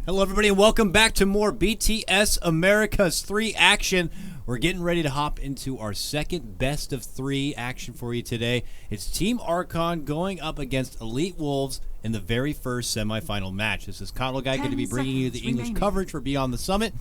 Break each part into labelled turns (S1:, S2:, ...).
S1: Hello, everybody, and welcome back to more BTS America's 3 action. We're getting ready to hop into our second best of 3 action for you today. It's Team Archon going up against E.Wolves in the very first semifinal match. This is KotLGuy going to be bringing you the English coverage for Beyond the Summit.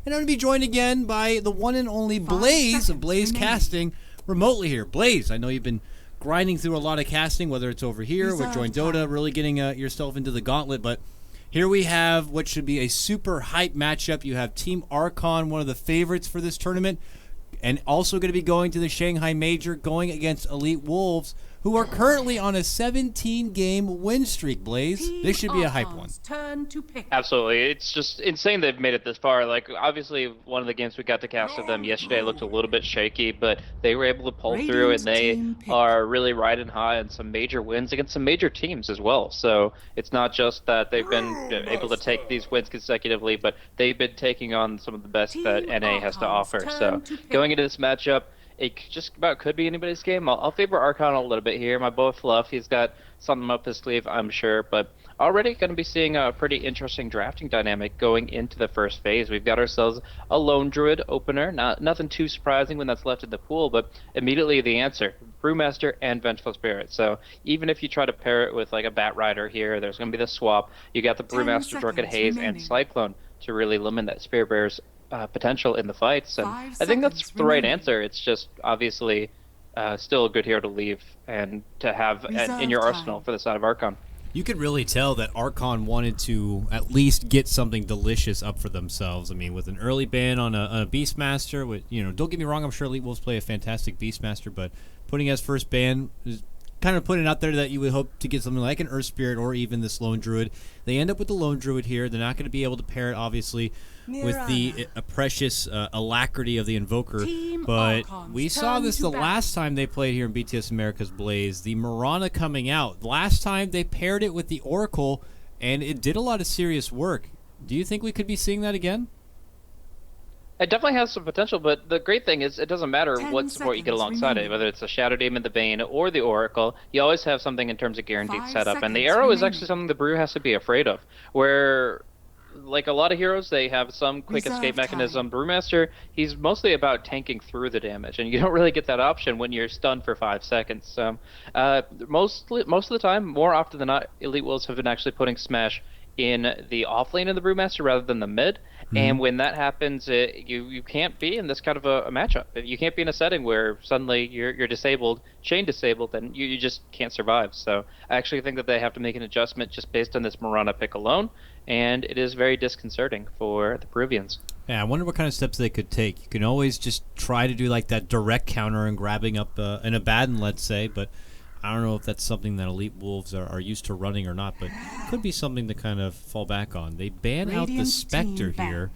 S1: And I'm going to be joined again by the one and only Blaze of Blaze Casting remotely here. Blaze, I know you've been grinding through a lot of casting, whether it's over here with Join Dota, really getting yourself into the gauntlet, but here we have what should be a super hype matchup. You have Team Archon, one of the favorites for this tournament, and also going to be going to the Shanghai Major, going against E.Wolves, who are currently on a 17-game win streak, Blaze. This should be a hype one.
S2: Absolutely. It's just insane they've made it this far. Like, obviously, one of the games we got to cast of them yesterday looked a little bit shaky, but they were able to pull through, and they are really riding high on some major wins against some major teams as well. So it's not just that they've been able to take these wins consecutively, but they've been taking on some of the best that NA has to offer. So going into this matchup, it just about could be anybody's game. I'll favor Archon a little bit here. My boy Fluff, he's got something up his sleeve, I'm sure, but already going to be seeing a pretty interesting drafting dynamic going into the first phase. We've got ourselves a Lone Druid opener. Nothing too surprising when that's left in the pool, but immediately the answer, Brewmaster and Vengeful Spirit. So even if you try to pair it with like a Bat Rider here, there's going to be the swap. You got the Brewmaster, Drunken Haze, and Cyclone to really limit that Spirit Bearer's potential in the fights, and I think that's the right answer. It's just obviously still a good hero to leave and to have in your arsenal for the side of Archon.
S1: You could really tell that Archon wanted to at least get something delicious up for themselves. I mean, with an early ban on a Beastmaster, with, you know, don't get me wrong, I'm sure E.Wolves play a fantastic Beastmaster, but putting as first ban is kind of putting it out there that you would hope to get something like an Earth Spirit or even this Lone Druid. They end up with the Lone Druid here. They're not going to be able to pair it, obviously, with the precious alacrity of the Invoker. But we saw this the last time they played here in BTS America's Blaze. The Mirana coming out. Last time they paired it with the Oracle, and it did a lot of serious work. Do you think we could be seeing that again?
S2: It definitely has some potential, but the great thing is it doesn't matter what support you get alongside it, whether it's the Shadow Demon, the Bane, or the Oracle, you always have something in terms of guaranteed setup, and the Arrow is actually something the Brew has to be afraid of, where, like a lot of heroes, they have some quick escape mechanism. Brewmaster, he's mostly about tanking through the damage, and you don't really get that option when you're stunned for 5 seconds. So most of the time, more often than not, E.Wolves have been actually putting Smash in the off lane of the Brewmaster rather than the mid. And when that happens, you can't be in this kind of a matchup. You can't be in a setting where suddenly you're disabled, chain disabled, and you just can't survive. So I actually think that they have to make an adjustment just based on this Mirana pick alone, and it is very disconcerting for the Peruvians.
S1: Yeah, I wonder what kind of steps they could take. You can always just try to do like that direct counter and grabbing up an Abaddon, let's say, but I don't know if that's something that E.Wolves are used to running or not, but could be something to kind of fall back on. They ban out the Spectre here.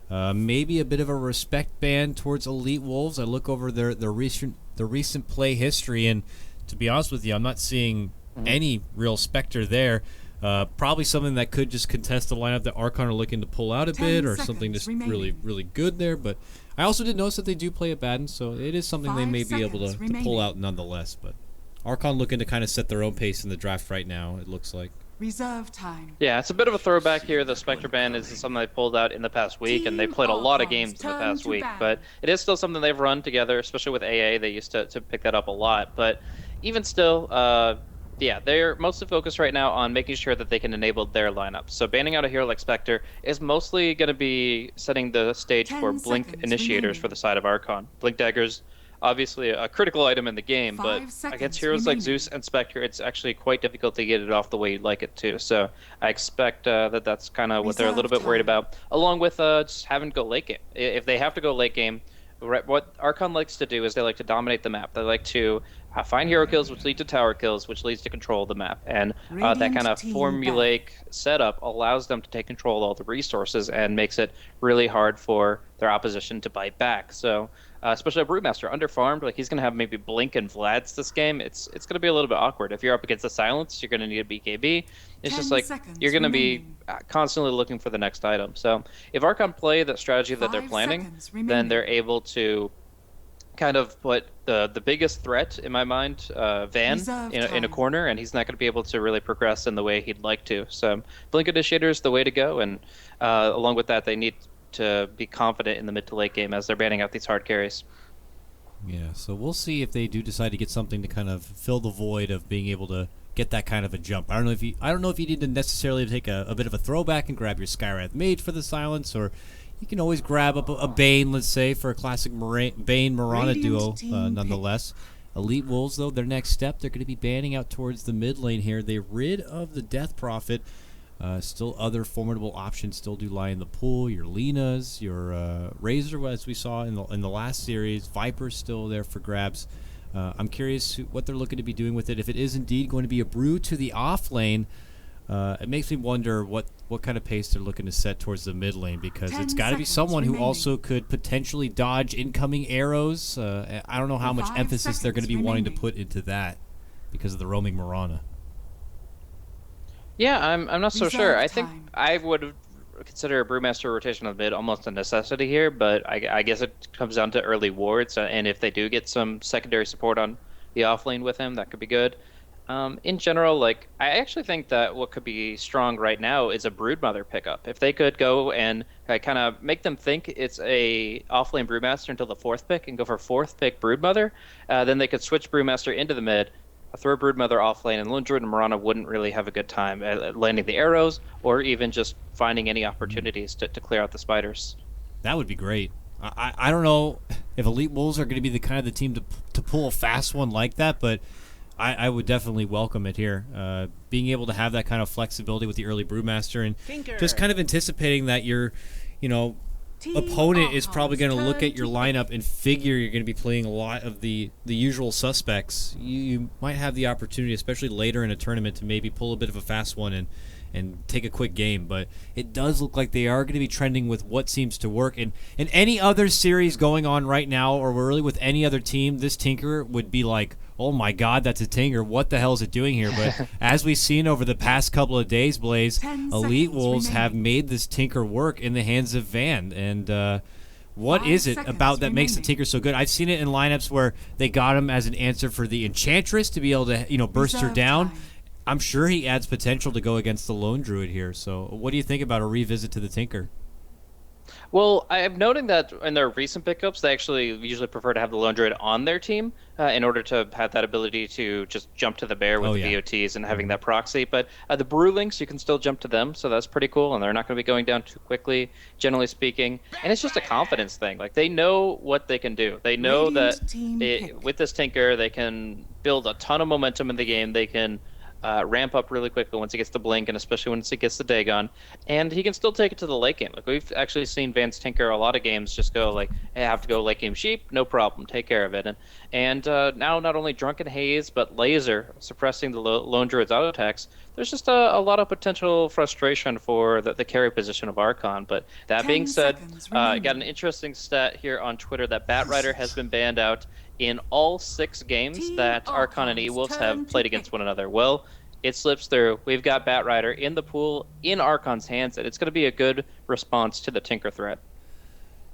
S1: Maybe a bit of a respect ban towards E.Wolves. I look over the recent play history, and to be honest with you, I'm not seeing any real Spectre there. Probably something that could just contest the lineup that Archon are looking to pull out a bit, or something just really good there. But I also did notice that they do play Abaddon, so it is something they may be able to pull out nonetheless. But Archon looking to kind of set their own pace in the draft right now, it looks like.
S3: Reserve time.
S2: Yeah, it's a bit of a throwback here. The Spectre ban is something they pulled out in the past week, and they played a lot of games in the past week. But it is still something they've run together, especially with AA. They used to pick that up a lot. But even still, yeah, they're mostly focused right now on making sure that they can enable their lineup. So banning out a hero like Spectre is mostly going to be setting the stage for Blink Initiators for the side of Archon. Blink Daggers, obviously a critical item in the game, but against heroes like Zeus and Spectre, it's actually quite difficult to get it off the way you'd like it to. So I expect that's kind of what they're a little bit worried about, along with just having to go late game. If they have to go late game, what Archon likes to do is they like to dominate the map. They like to find hero kills, which lead to tower kills, which leads to control of the map. And that kind of formulaic setup allows them to take control of all the resources and makes it really hard for their opposition to bite back. So especially a Brewmaster underfarmed, like he's going to have maybe Blink and Vlads this game. It's going to be a little bit awkward. If you're up against the Silence, you're going to need a BKB. It's just like you're going to be constantly looking for the next item. So if Archon play the strategy that they're planning, then they're able to kind of put the biggest threat in my mind, Van, in a corner, and he's not going to be able to really progress in the way he'd like to. So Blink Initiator is the way to go, and along with that, they need to be confident in the mid to late game as they're banning out these hard carries.
S1: Yeah, so we'll see if they do decide to get something to kind of fill the void of being able to get that kind of a jump. I don't know if you need to necessarily take a bit of a throwback and grab your Skywrath Mage for the silence, or you can always grab up a Bane, let's say, for a classic Bane Mirana duo, nonetheless. E.Wolves, though, their next step, they're going to be banning out towards the mid lane here. They're rid of the Death Prophet. Still other formidable options still do lie in the pool. Your Linas, your Razor, as we saw in the last series. Viper's still there for grabs. I'm curious what they're looking to be doing with it. If it is indeed going to be a brew to the off lane, it makes me wonder what kind of pace they're looking to set towards the mid lane, because it's got to be someone who also could potentially dodge incoming arrows. I don't know how much emphasis they're going to be wanting to put into that because of the roaming Mirana.
S2: Yeah, I'm not so sure. I think I would consider a Brewmaster rotation on the mid almost a necessity here, but I guess it comes down to early wards, and if they do get some secondary support on the off lane with him, that could be good. In general, like, I actually think that what could be strong right now is a Broodmother pickup. If they could go and kind of make them think it's a offlane Brewmaster until the 4th pick and go for 4th pick Broodmother, then they could switch Brewmaster into the mid, throw Broodmother offlane, and Lone Druid and Mirana wouldn't really have a good time at landing the arrows or even just finding any opportunities to clear out the spiders.
S1: That would be great. I don't know if E.Wolves are going to be the kind of the team to pull a fast one like that, but I would definitely welcome it here. Being able to have that kind of flexibility with the early Brewmaster and just kind of anticipating that your, opponent is probably going to look at your lineup and figure you're going to be playing a lot of the usual suspects. You might have the opportunity, especially later in a tournament, to maybe pull a bit of a fast one and take a quick game, but it does look like they are going to be trending with what seems to work. And in any other series going on right now, or really with any other team, this Tinker would be like, oh my god, that's a Tinker, what the hell is it doing here? But as we've seen over the past couple of days, Blaze, E.Wolves have made this Tinker work in the hands of Van. And what is it about that makes the Tinker so good? I've seen it in lineups where they got him as an answer for the Enchantress to be able to, burst her down. I'm sure he adds potential to go against the Lone Druid here. So what do you think about a revisit to the Tinker?
S2: Well, I'm noting that in their recent pickups, they actually usually prefer to have the Lone Druid on their team in order to have that ability to just jump to the bear with the VOTs and having that proxy. But the Brewlings, you can still jump to them, so that's pretty cool, and they're not going to be going down too quickly, generally speaking. And it's just a confidence thing. Like, they know what they can do. They know that with this Tinker, they can build a ton of momentum in the game. They can ramp up really quickly once he gets the Blink, and especially once he gets the Dagon, and he can still take it to the late game. Like, we've actually seen Van's Tinker a lot of games just go like, hey, I have to go late game sheep, no problem, take care of it. And now not only Drunken Haze but Laser suppressing the Lone Druid's auto attacks. There's just a lot of potential frustration for the carry position of Archon. But that being said, got an interesting stat here on Twitter that Batrider has been banned out in all 6 games that Archon and E.Wolves have played against one another. Well, it slips through. We've got Batrider in the pool in Archon's hands, and it's going to be a good response to the Tinker threat.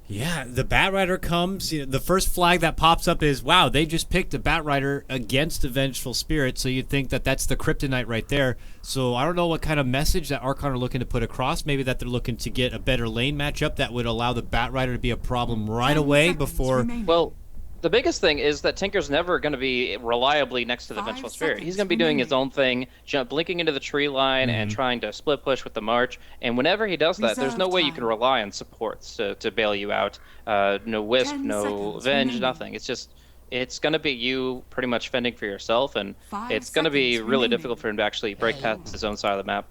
S1: Yeah, the Batrider comes. The first flag that pops up is, wow, they just picked a Batrider against a Vengeful Spirit, so you'd think that that's the Kryptonite right there. So I don't know what kind of message that Archon are looking to put across. Maybe that they're looking to get a better lane matchup that would allow the Batrider to be a problem right away before...
S2: Well, the biggest thing is that Tinker's never going to be reliably next to the Vengeful Spirit. He's going to be doing his own thing, blinking into the tree line and trying to split push with the March. And whenever he does that, there's no way you can rely on supports to bail you out. No Wisp, no Venge, nothing. It's going to be you pretty much fending for yourself, and it's going to be really difficult for him to actually break past his own side of the map.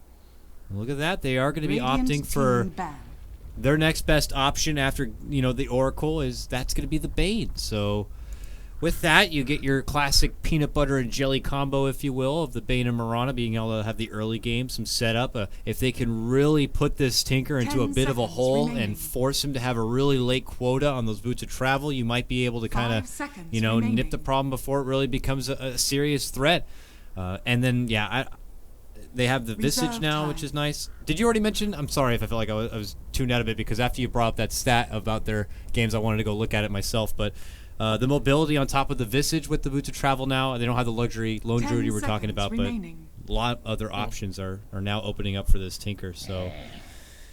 S1: Look at that. They are going to be opting for... their next best option after, the Oracle that's going to be the Bane. So with that, you get your classic peanut butter and jelly combo, if you will, of the Bane and Mirana being able to have the early game, some setup. If they can really put this Tinker into a bit of a hole and force him to have a really late quota on those Boots of Travel, you might be able to kind of, nip the problem before it really becomes a serious threat. And then, they have the Visage now, which is nice. Did you already mention? I'm sorry if I felt like I was tuned out a bit, because after you brought up that stat about their games, I wanted to go look at it myself. But The mobility on top of the Visage with the Boots of Travel now. They don't have the luxury lone druid we're talking about, remaining. But a lot of other options are now opening up for this Tinker. So.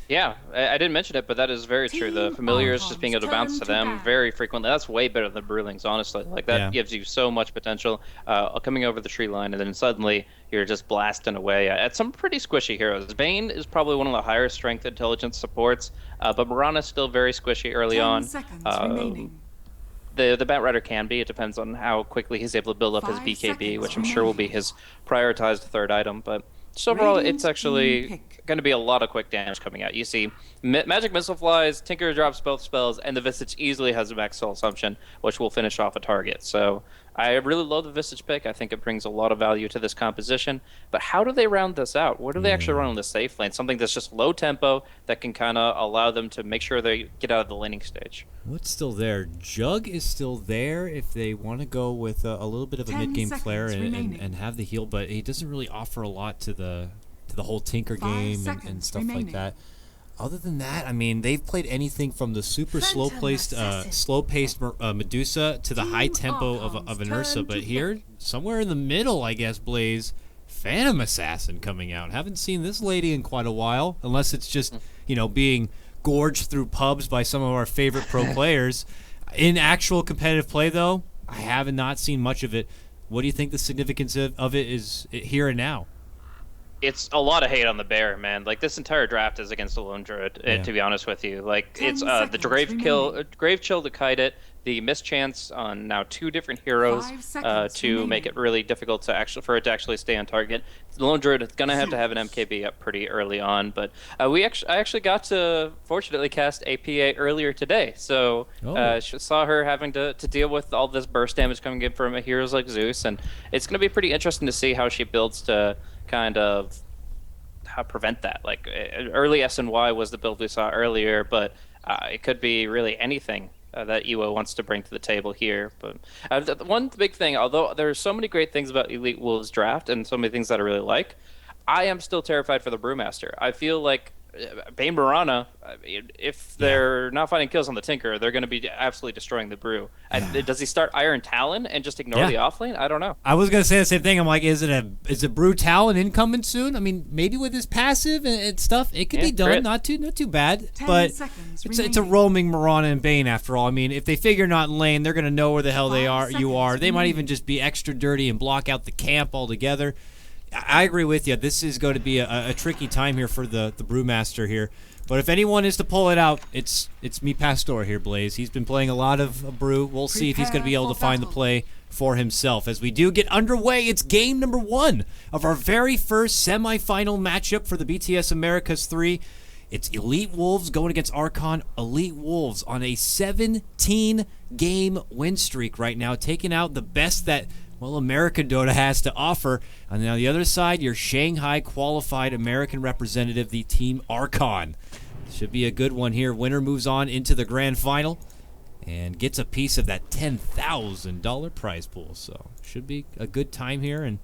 S2: Yeah, I didn't mention it, but that is very true. The familiars, just being able to bounce to them very frequently, that's way better than Brewlings, honestly. Like, that gives you so much potential coming over the tree line, and then suddenly you're just blasting away at some pretty squishy heroes. Bane is probably one of the higher strength intelligence supports, but Mirana's still very squishy early on. The Batrider can be. It depends on how quickly he's able to build up his BKB, which I'm sure will be his prioritized third item, but... So overall, it's actually going to be a lot of quick damage coming out. You see Magic Missile flies, Tinker drops both spells, and the Visage easily has a max soul assumption, which will finish off a target. So I really love the Visage pick. I think it brings a lot of value to this composition. But how do they round this out? What do they actually run on the safe lane? Something that's just low tempo that can kind of allow them to make sure they get out of the laning stage.
S1: What's still there? Jug is still there if they want to go with a little bit of a mid-game flare and have the heal, but he doesn't really offer a lot to the whole Tinker game and stuff like that. Other than that, I mean, they've played anything from the super slow-paced Medusa to the high tempo of an Ursa, but here, somewhere in the middle, I guess, Blaze, Phantom Assassin coming out. Haven't seen this lady in quite a while, unless it's just, being gorged through pubs by some of our favorite pro players. In actual competitive play, though, I have not seen much of it. What do you think the significance of it is here and now?
S2: It's a lot of hate on the bear, man. Like, this entire draft is against the lone druid, to be honest with you. Like, it's the grave chill to kite it, the mischance on now 2 different heroes to make it really difficult to actually stay on target. The lone druid is gonna have to have an MKB up pretty early on, but I actually got to fortunately cast a PA earlier today, so saw her having to deal with all this burst damage coming in from heroes like Zeus, and it's gonna be pretty interesting to see how she builds to kind of how prevent that. Like, early SNY was the build we saw earlier, but it could be really anything that EWO wants to bring to the table here. But one big thing, although there's so many great things about Elite Wolves draft and so many things that I really like, I am still terrified for the Brewmaster. I feel like Bane Mirana, if they're not finding kills on the Tinker, they're going to be absolutely destroying the Brew. Does he start Iron Talon and just ignore the offlane? I don't know.
S1: I was going to say the same thing. I'm like, is it Brew Talon incoming soon? I mean, maybe with his passive and stuff, it could be done. Not too bad. But it's a roaming Mirana and Bane after all. I mean, if they figure not in lane, they're going to know where the hell they are. They might even just be extra dirty and block out the camp altogether. I agree with you. This is going to be a tricky time here for the Brewmaster here. But if anyone is to pull it out, it's me, Pastor, here, Blaze. He's been playing a lot of Brew. We'll see if he's going to be able to find the play for himself. As we do get underway, it's game number 1 of our very first semifinal matchup for the BTS Americas 3. It's Elite Wolves going against Archon. Elite Wolves on a 17-game win streak right now, taking out the best that American Dota has to offer. And on the other side, your Shanghai qualified American representative, the Team Archon. Should be a good one here. Winner moves on into the grand final and gets a piece of that $10,000 prize pool. So should be a good time here. And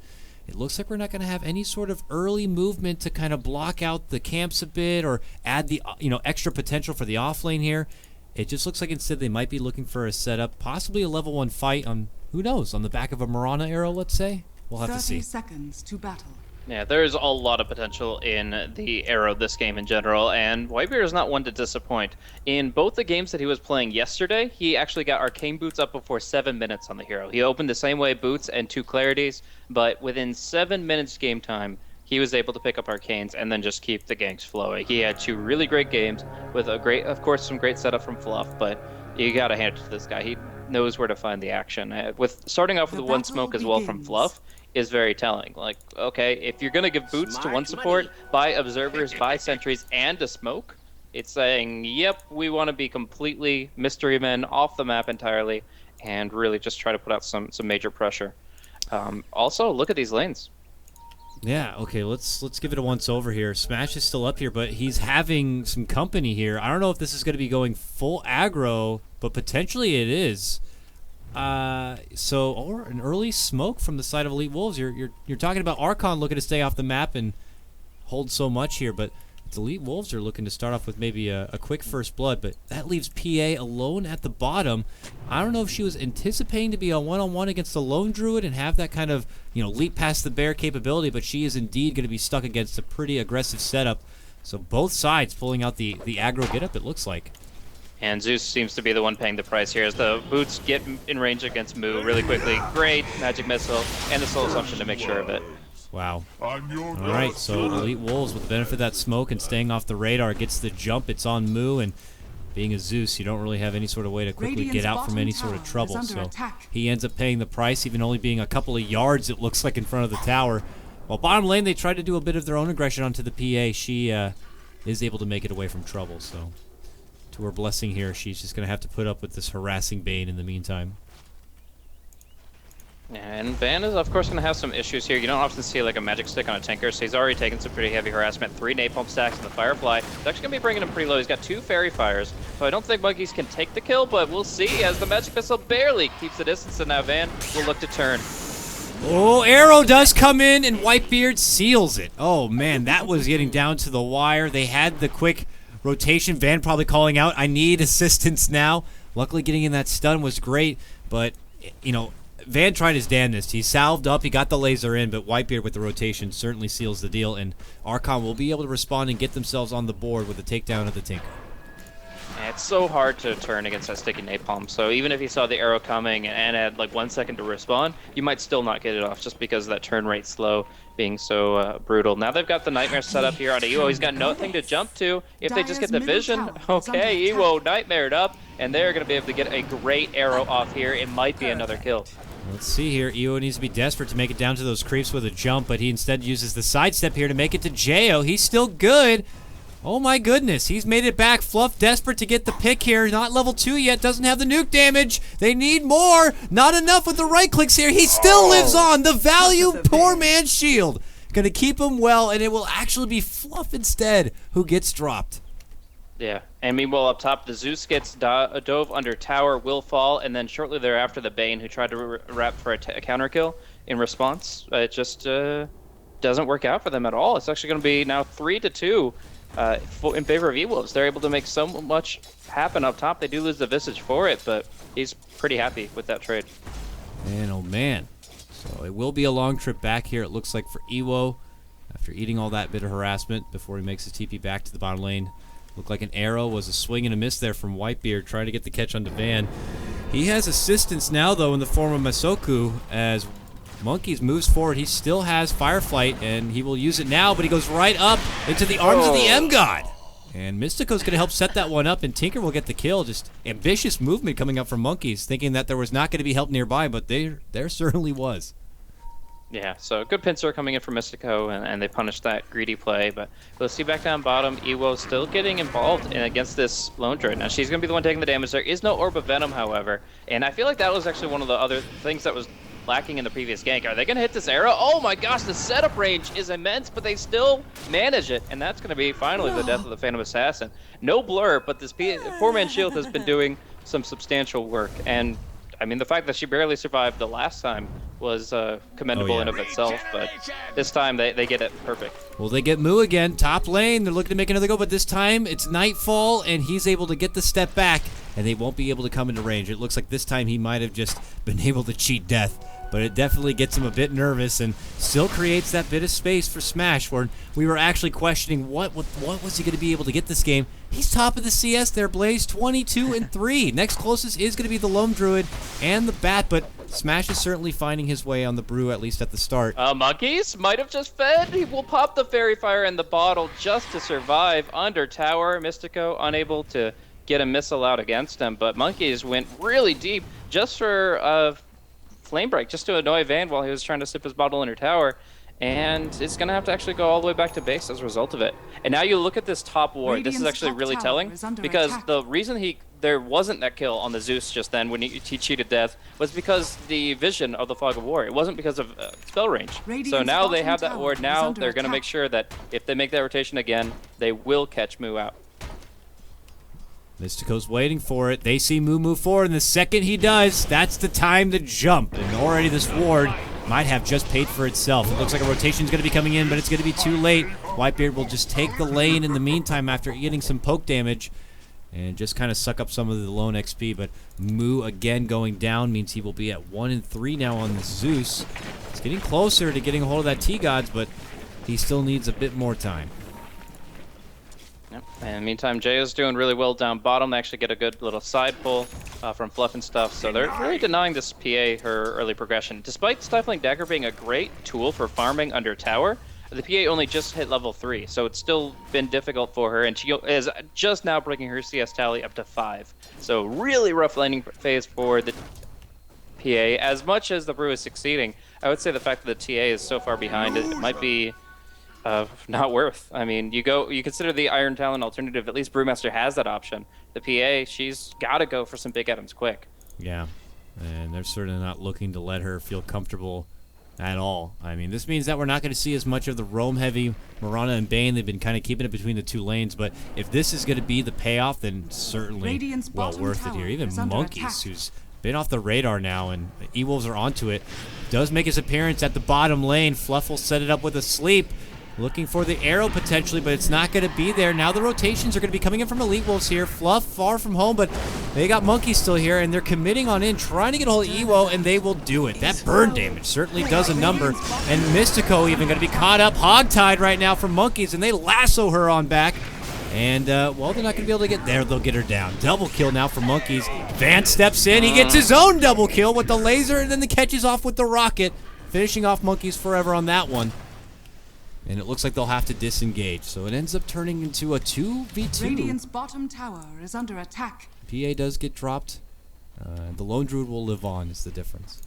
S1: it looks like we're not going to have any sort of early movement to kind of block out the camps a bit or add the extra potential for the offlane here. It just looks like instead they might be looking for a setup, possibly a level 1 fight on, who knows, on the back of a Mirana arrow, let's say. We'll have to see.
S3: 30 seconds to battle.
S2: Yeah, there's a lot of potential in the arrow this game in general, and Whitebeard is not one to disappoint. In both the games that he was playing yesterday, he actually got Arcane Boots up before 7 minutes on the hero. He opened the same way Boots and 2 Clarities, but within 7 minutes game time, he was able to pick up Arcanes and then just keep the ganks flowing. He had 2 really great games with of course, some great setup from Fluff, but you gotta hand it to this guy. He knows where to find the action. With starting off with 1 smoke as well from Fluff is very telling. Like, okay, if you're gonna give boots to 1 support, buy observers, buy sentries, and a smoke, it's saying, yep, we want to be completely mystery men off the map entirely, and really just try to put out some major pressure. Also, look at these lanes.
S1: Yeah, okay, let's give it a once over here. Smash is still up here, but he's having some company here. I don't know if this is going to be going full aggro, but potentially it is. Or an early smoke from the side of Elite Wolves. You're talking about Archon looking to stay off the map and hold so much here, but The Elite Wolves are looking to start off with maybe a quick first blood, but that leaves PA alone at the bottom. I don't know if she was anticipating to be a one-on-one against the Lone Druid and have that kind of, leap past the bear capability, but she is indeed going to be stuck against a pretty aggressive setup. So both sides pulling out the aggro get-up, it looks like.
S2: And Zeus seems to be the one paying the price here as the boots get in range against Moo really quickly. Great magic missile and the soul assumption to make sure of it.
S1: Wow. Alright, so Elite Wolves with the benefit of that smoke and staying off the radar gets the jump. It's on Moo, and being a Zeus, you don't really have any sort of way to quickly get out from any sort of trouble. So he ends up paying the price, even only being a couple of yards, it looks like, in front of the tower. While bottom lane, they tried to do a bit of their own aggression onto the PA. She is able to make it away from trouble, so to her blessing here, she's just going to have to put up with this harassing Bane in the meantime.
S2: And Van is, of course, going to have some issues here. You don't often see like a magic stick on a tanker, so he's already taken some pretty heavy harassment. 3 napalm stacks in the Firefly. It's actually going to be bringing him pretty low. He's got 2 fairy fires, so I don't think Monkeys can take the kill, but we'll see as the magic missile barely keeps the distance, and now Van will look to turn.
S1: Oh, arrow does come in, and Whitebeard seals it. Oh, man, that was getting down to the wire. They had the quick rotation. Van probably calling out, I need assistance now. Luckily, getting in that stun was great, but, Van tried his damnedest. He salved up, he got the laser in, but Whitebeard with the rotation certainly seals the deal, and Archon will be able to respond and get themselves on the board with a takedown of the Tinker.
S2: It's so hard to turn against that sticky napalm, so even if you saw the arrow coming and had like 1 second to respond, you might still not get it off just because of that turn rate slow being so brutal. Now they've got the Nightmare set up here on Ewo. He's got nothing to jump to. If they just get the vision, okay, Ewo Nightmared up, and they're going to be able to get a great arrow off here. It might be another kill.
S1: Let's see here. Ewo needs to be desperate to make it down to those creeps with a jump, but he instead uses the sidestep here to make it to Jo. He's still good. Oh my goodness, he's made it back. Fluff desperate to get the pick here. Not level 2 yet, doesn't have the nuke damage. They need more. Not enough with the right clicks here. He still lives on. The value, poor man's shield. Gonna keep him well, and it will actually be Fluff instead who gets dropped.
S2: Yeah, and meanwhile up top, the Zeus gets dove under tower, will fall, and then shortly thereafter the Bane, who tried to wrap for a counter kill in response. It just doesn't work out for them at all. It's actually going to be now 3-2 in favor of E.Wolves. They're able to make so much happen up top. They do lose the Visage for it, but he's pretty happy with that trade.
S1: Man, oh man. So it will be a long trip back here, it looks like, for Ewo after eating all that bit of harassment before he makes his TP back to the bottom lane. Looked like an arrow was a swing and a miss there from Whitebeard, trying to get the catch onto Van. He has assistance now, though, in the form of Masoku, as Monkeys moves forward. He still has Fireflight, and he will use it now, but he goes right up into the arms of the M-God. And Mystico's going to help set that one up, and Tinker will get the kill. Just ambitious movement coming up from Monkeys, thinking that there was not going to be help nearby, but there certainly was.
S2: Yeah, so good pincer coming in from Mystico, and they punished that greedy play. But we'll see back down bottom, Ewo still getting involved against this Lone Druid. Now she's going to be the one taking the damage. There is no Orb of Venom, however, and I feel like that was actually one of the other things that was lacking in the previous gank. Are they going to hit this arrow? Oh my gosh, the setup range is immense, but they still manage it, and that's going to be finally the death of the Phantom Assassin. No blur, but this poor man's shield has been doing some substantial work, and I mean, the fact that she barely survived the last time was commendable in of itself, but this time they get it perfect.
S1: Well, they get Moo again, top lane. They're looking to make another go, but this time it's Nightfall, and he's able to get the step back, and they won't be able to come into range. It looks like this time he might have just been able to cheat death, but it definitely gets him a bit nervous and still creates that bit of space for Smash, where we were actually questioning what was he going to be able to get this game. He's top of the CS there, Blaze, 22-3. Next closest is going to be the Lone Druid and the Bat, but Smash is certainly finding his way on the brew, at least at the start.
S2: Monkeys might have just fed. He will pop the Fairy Fire in the bottle just to survive under tower. Mystico unable to get a missile out against him, but Monkeys went really deep just for Flame Break, just to annoy Van while he was trying to sip his bottle under tower. And it's going to have to actually go all the way back to base as a result of it. And now you look at this top ward. This is actually really telling, because the reason there wasn't that kill on the Zeus just then when he cheated death was because the vision of the Fog of War. It wasn't because of spell range. So now they have that ward. Now they're going to make sure that if they make that rotation again, they will catch Moo out.
S1: Mystico's waiting for it. They see Moo move forward, and the second he does, that's the time to jump. And already this ward might have just paid for itself. It looks like a rotation is going to be coming in, but it's going to be too late. Whitebeard will just take the lane in the meantime after getting some poke damage and just kind of suck up some of the lone XP. But Moo again going down means he will be at 1 and 3 now on the Zeus. It's getting closer to getting a hold of that T-Gods, but he still needs a bit more time.
S2: Yep. And meantime, Jay is doing really well down bottom. They actually get a good little side pull from Fluff and stuff. So they're really denying this PA her early progression. Despite Stifling Dagger being a great tool for farming under tower, the PA only just hit level 3. So it's still been difficult for her. And she is just now breaking her CS tally up to 5. So really rough laning phase for the PA. As much as the Brew is succeeding, I would say the fact that the TA is so far behind, it might be not worth. I mean, you consider the Iron Talon alternative. At least Brewmaster has that option. The PA, she's got to go for some big items quick.
S1: Yeah, and they're certainly not looking to let her feel comfortable at all. I mean, this means that we're not going to see as much of the roam-heavy Mirana and Bane. They've been kind of keeping it between the two lanes, but if this is going to be the payoff, then certainly well worth it here. Even Monkeys, who's been off the radar now, and E.Wolves are onto it, does make his appearance at the bottom lane. Fluff will set it up with a sleep. Looking for the arrow potentially, but it's not going to be there. Now the rotations are going to be coming in from Elite Wolves here. Fluff far from home, but they got Monkeys still here, and they're committing on in, trying to get a hold of Ewo, and they will do it. That burn damage certainly does a number. And Mystico even going to be caught up hogtied right now from Monkeys, and they lasso her on back. And, well, they're not going to be able to get there. They'll get her down. Double kill now for Monkeys. Van steps in. He gets his own double kill with the laser, and then the catches off with the rocket, finishing off Monkeys forever on that one. And it looks like they'll have to disengage. So it ends up turning into a 2v2.
S3: Radiant's bottom tower is under attack.
S1: PA does get dropped. The Lone Druid will live on is the difference.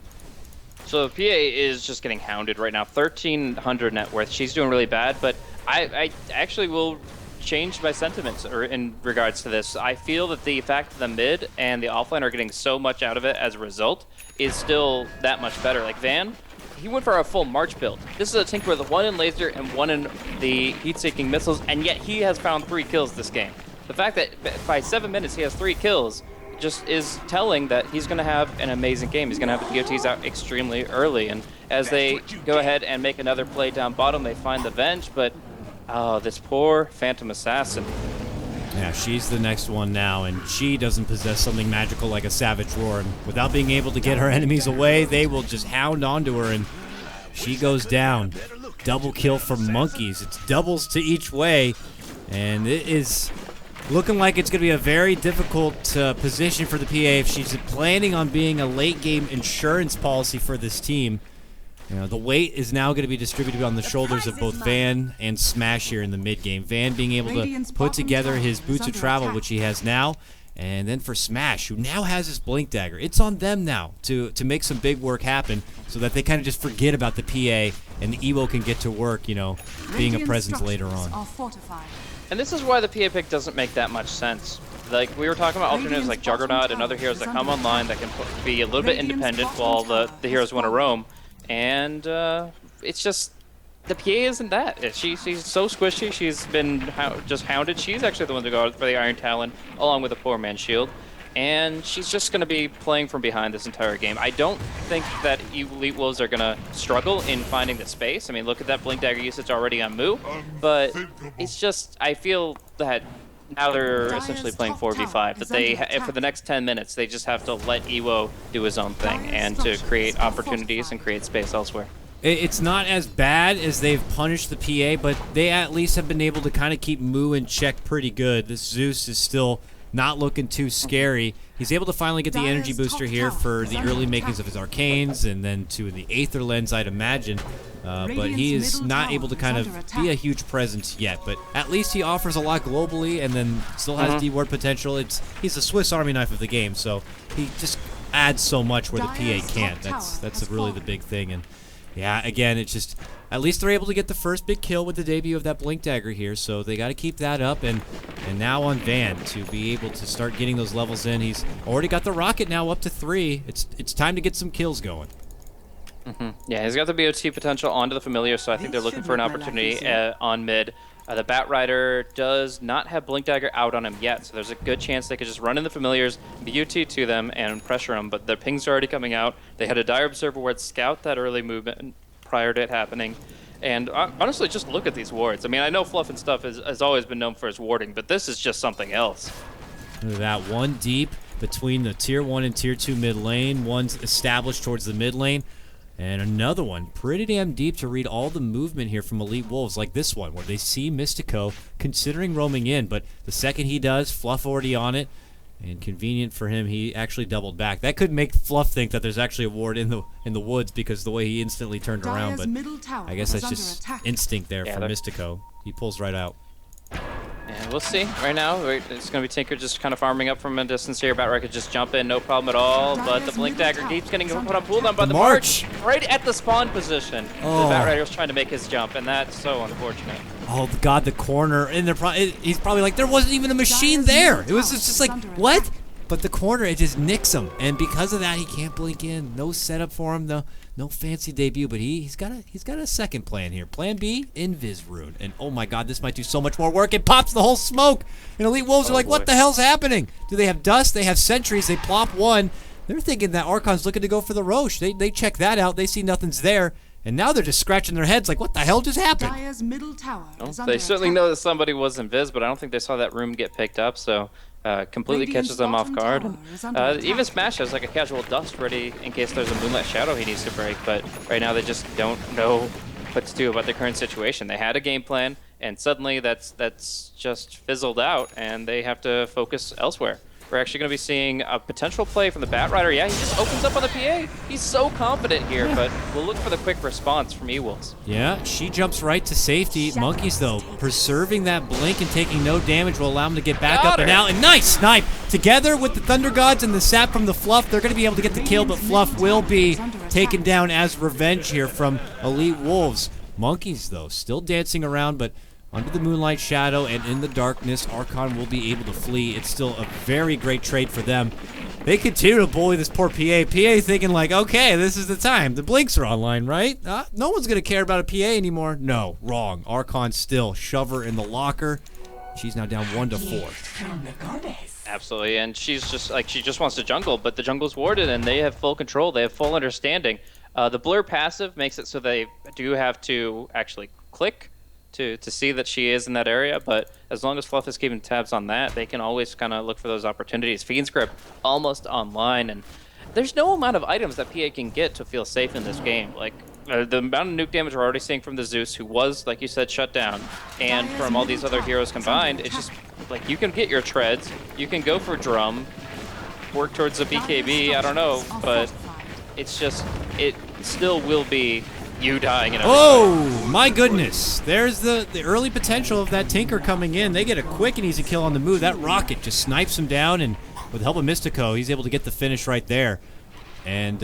S2: So PA is just getting hounded right now. 1,300 net worth. She's doing really bad, but I actually will change my sentiments in regards to this. I feel that the fact that the mid and the offline are getting so much out of it as a result is still that much better. Like Van, he went for a full March build. This is a tank with 1 in laser and 1 in the heat-seeking missiles, and yet he has found 3 kills this game. The fact that by 7 minutes he has 3 kills just is telling that he's going to have an amazing game. He's going to have the BOTs out extremely early, and as they go ahead and make another play down bottom, they find the Venge, but oh, this poor Phantom Assassin.
S1: Yeah, she's the next one now, and she doesn't possess something magical like a Savage Roar. And without being able to get her enemies away, they will just hound onto her, and she goes down. Double kill for Monkeys. It's doubles to each way, and it is looking like it's going to be a very difficult position for the PA if she's planning on being a late-game insurance policy for this team. You know, the weight is now going to be distributed on the shoulders of both Van and Smash here in the mid-game. Van being able to put together his Boots of Travel, which he has now, and then for Smash, who now has his Blink Dagger. It's on them now to make some big work happen so that they kind of just forget about the PA and the Evo can get to work, you know, being a presence later on.
S2: And this is why the PA pick doesn't make that much sense. Like, we were talking about alternatives like Juggernaut and other heroes that come online that can be a little bit independent while the heroes want to roam. And it's just, the PA isn't that. She's so squishy. She's been just hounded. She's actually the one to go for the Iron Talon, along with a poor man's shield. And she's just going to be playing from behind this entire game. I don't think that Elite Wolves are going to struggle in finding the space. I mean, look at that Blink Dagger usage already on Moo. But it's just, I feel that now they're essentially playing 4v5, that they, for the next 10 minutes, they just have to let Ewo do his own thing and to create opportunities and create space elsewhere.
S1: It's not as bad as they've punished the PA, but they at least have been able to kind of keep Moo in check pretty good. This Zeus is still not looking too scary. He's able to finally get the energy booster here for the early makings of his Arcanes, and then to the Aether Lens, I'd imagine. But he is not able to kind of be a huge presence yet. But at least he offers a lot globally, and then still has D-ward potential. He's a Swiss Army knife of the game, so he just adds so much where the PA can't. That's really the big thing. And yeah, again, it's just, at least they're able to get the first big kill with the debut of that Blink Dagger here, so they got to keep that up. And now on Van to be able to start getting those levels in. He's already got the rocket now up to 3. It's time to get some kills going.
S2: Yeah, he's got the BOT potential onto the Familiar, so I think they're looking for an opportunity on mid. The Batrider does not have Blink Dagger out on him yet, so there's a good chance they could just run in the familiars, BUT to them, and pressure them, but their pings are already coming out. They had a Dire Observer Ward scout that early movement prior to it happening. And honestly, just look at these wards. I mean, I know Fluff and Stuff has always been known for his warding, but this is just something else.
S1: Look at that, one deep between the tier 1 and tier 2 mid lane. One's established towards the mid lane. And another one pretty damn deep to read all the movement here from Elite Wolves, like this one, where they see Mystico considering roaming in, but the second he does, Fluff already on it, and convenient for him, he actually doubled back. That could make Fluff think that there's actually a ward in the woods because the way he instantly turned around, but I guess that's just instinct there from Mystico. He pulls right out.
S2: And we'll see. Right now, it's going to be Tinker just kind of farming up from a distance here. Batrider could just jump in, no problem at all. But the Blink Dagger keeps getting put on cooldown by the March. Right at the spawn position.
S1: Oh.
S2: The Batrider was trying to make his jump, and that's so unfortunate.
S1: Oh, God, the corner. And he's probably like, there wasn't even a machine there. It was just like, what? But the corner, it just nicks him. And because of that, he can't blink in. No setup for him, though. No fancy debut, but he's got a second plan here. Plan B, Invis Rune. And oh my God, this might do so much more work. It pops the whole smoke. And Elite Wolves are like, what the hell's happening? Do they have dust? They have sentries. They plop one. They're thinking that Archon's looking to go for the Roche. They check that out. They see nothing's there. And now they're just scratching their heads like, what the hell just happened?
S3: Dire's middle tower is
S2: They certainly
S3: attack.
S2: know that somebody was invis, but I don't think they saw that room get picked up, so completely catches them off guard. Even Smash has like a casual dust ready in case there's a Moonlight Shadow he needs to break, but right now they just don't know what to do about their current situation. They had a game plan, and suddenly that's just fizzled out, and they have to focus elsewhere. We're actually going to be seeing a potential play from the Batrider. Yeah, he just opens up on the PA. He's so confident here, but we'll look for the quick response from E.Wolves.
S1: Yeah, she jumps right to safety. Monkeys, though, preserving that blink and taking no damage will allow him to get back up and out. And nice snipe! Together with the Thunder Gods and the sap from the Fluff, they're going to be able to get the kill, but Fluff will be taken down as revenge here from Elite Wolves. Monkeys, though, still dancing around, but under the Moonlight Shadow and in the darkness, Archon will be able to flee. It's still a very great trade for them. They continue to bully this poor PA. PA thinking like, okay, this is the time. The blinks are online, right? No one's going to care about a PA anymore. No, wrong. Archon still. Shove her in the locker. She's now down 1-4.
S2: Absolutely, and she's just like, she just wants to jungle, but the jungle's warded and they have full control. They have full understanding. The blur passive makes it so they do have to actually click to see that she is in that area, but as long as Fluff is keeping tabs on that, they can always kind of look for those opportunities. Fiend's Grip almost online, and there's no amount of items that PA can get to feel safe in this game. Like, the amount of nuke damage we're already seeing from the Zeus, who was, like you said, shut down, and from all these other heroes combined, it's just, like, you can get your treads, you can go for drum, work towards the BKB, I don't know, but it's just, it still will be you dying and everything.
S1: Oh, my goodness. There's the early potential of that Tinker coming in. They get a quick and easy kill on the move. That rocket just snipes him down, and with the help of Mystico, he's able to get the finish right there. And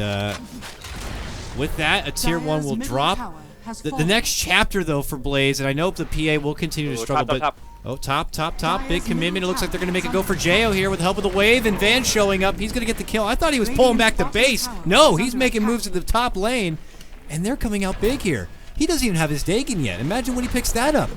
S1: with that, a tier 1 will drop. The next chapter, though, for Blaze, and I know the PA will continue to struggle, but... Oh, top. Big commitment. It looks like they're going to make it go for Jo here with the help of the wave, and Van showing up. He's going to get the kill. I thought he was pulling back the base. No, he's making moves to the top lane. And they're coming out big here. He doesn't even have his Dagon yet. Imagine when he picks that up.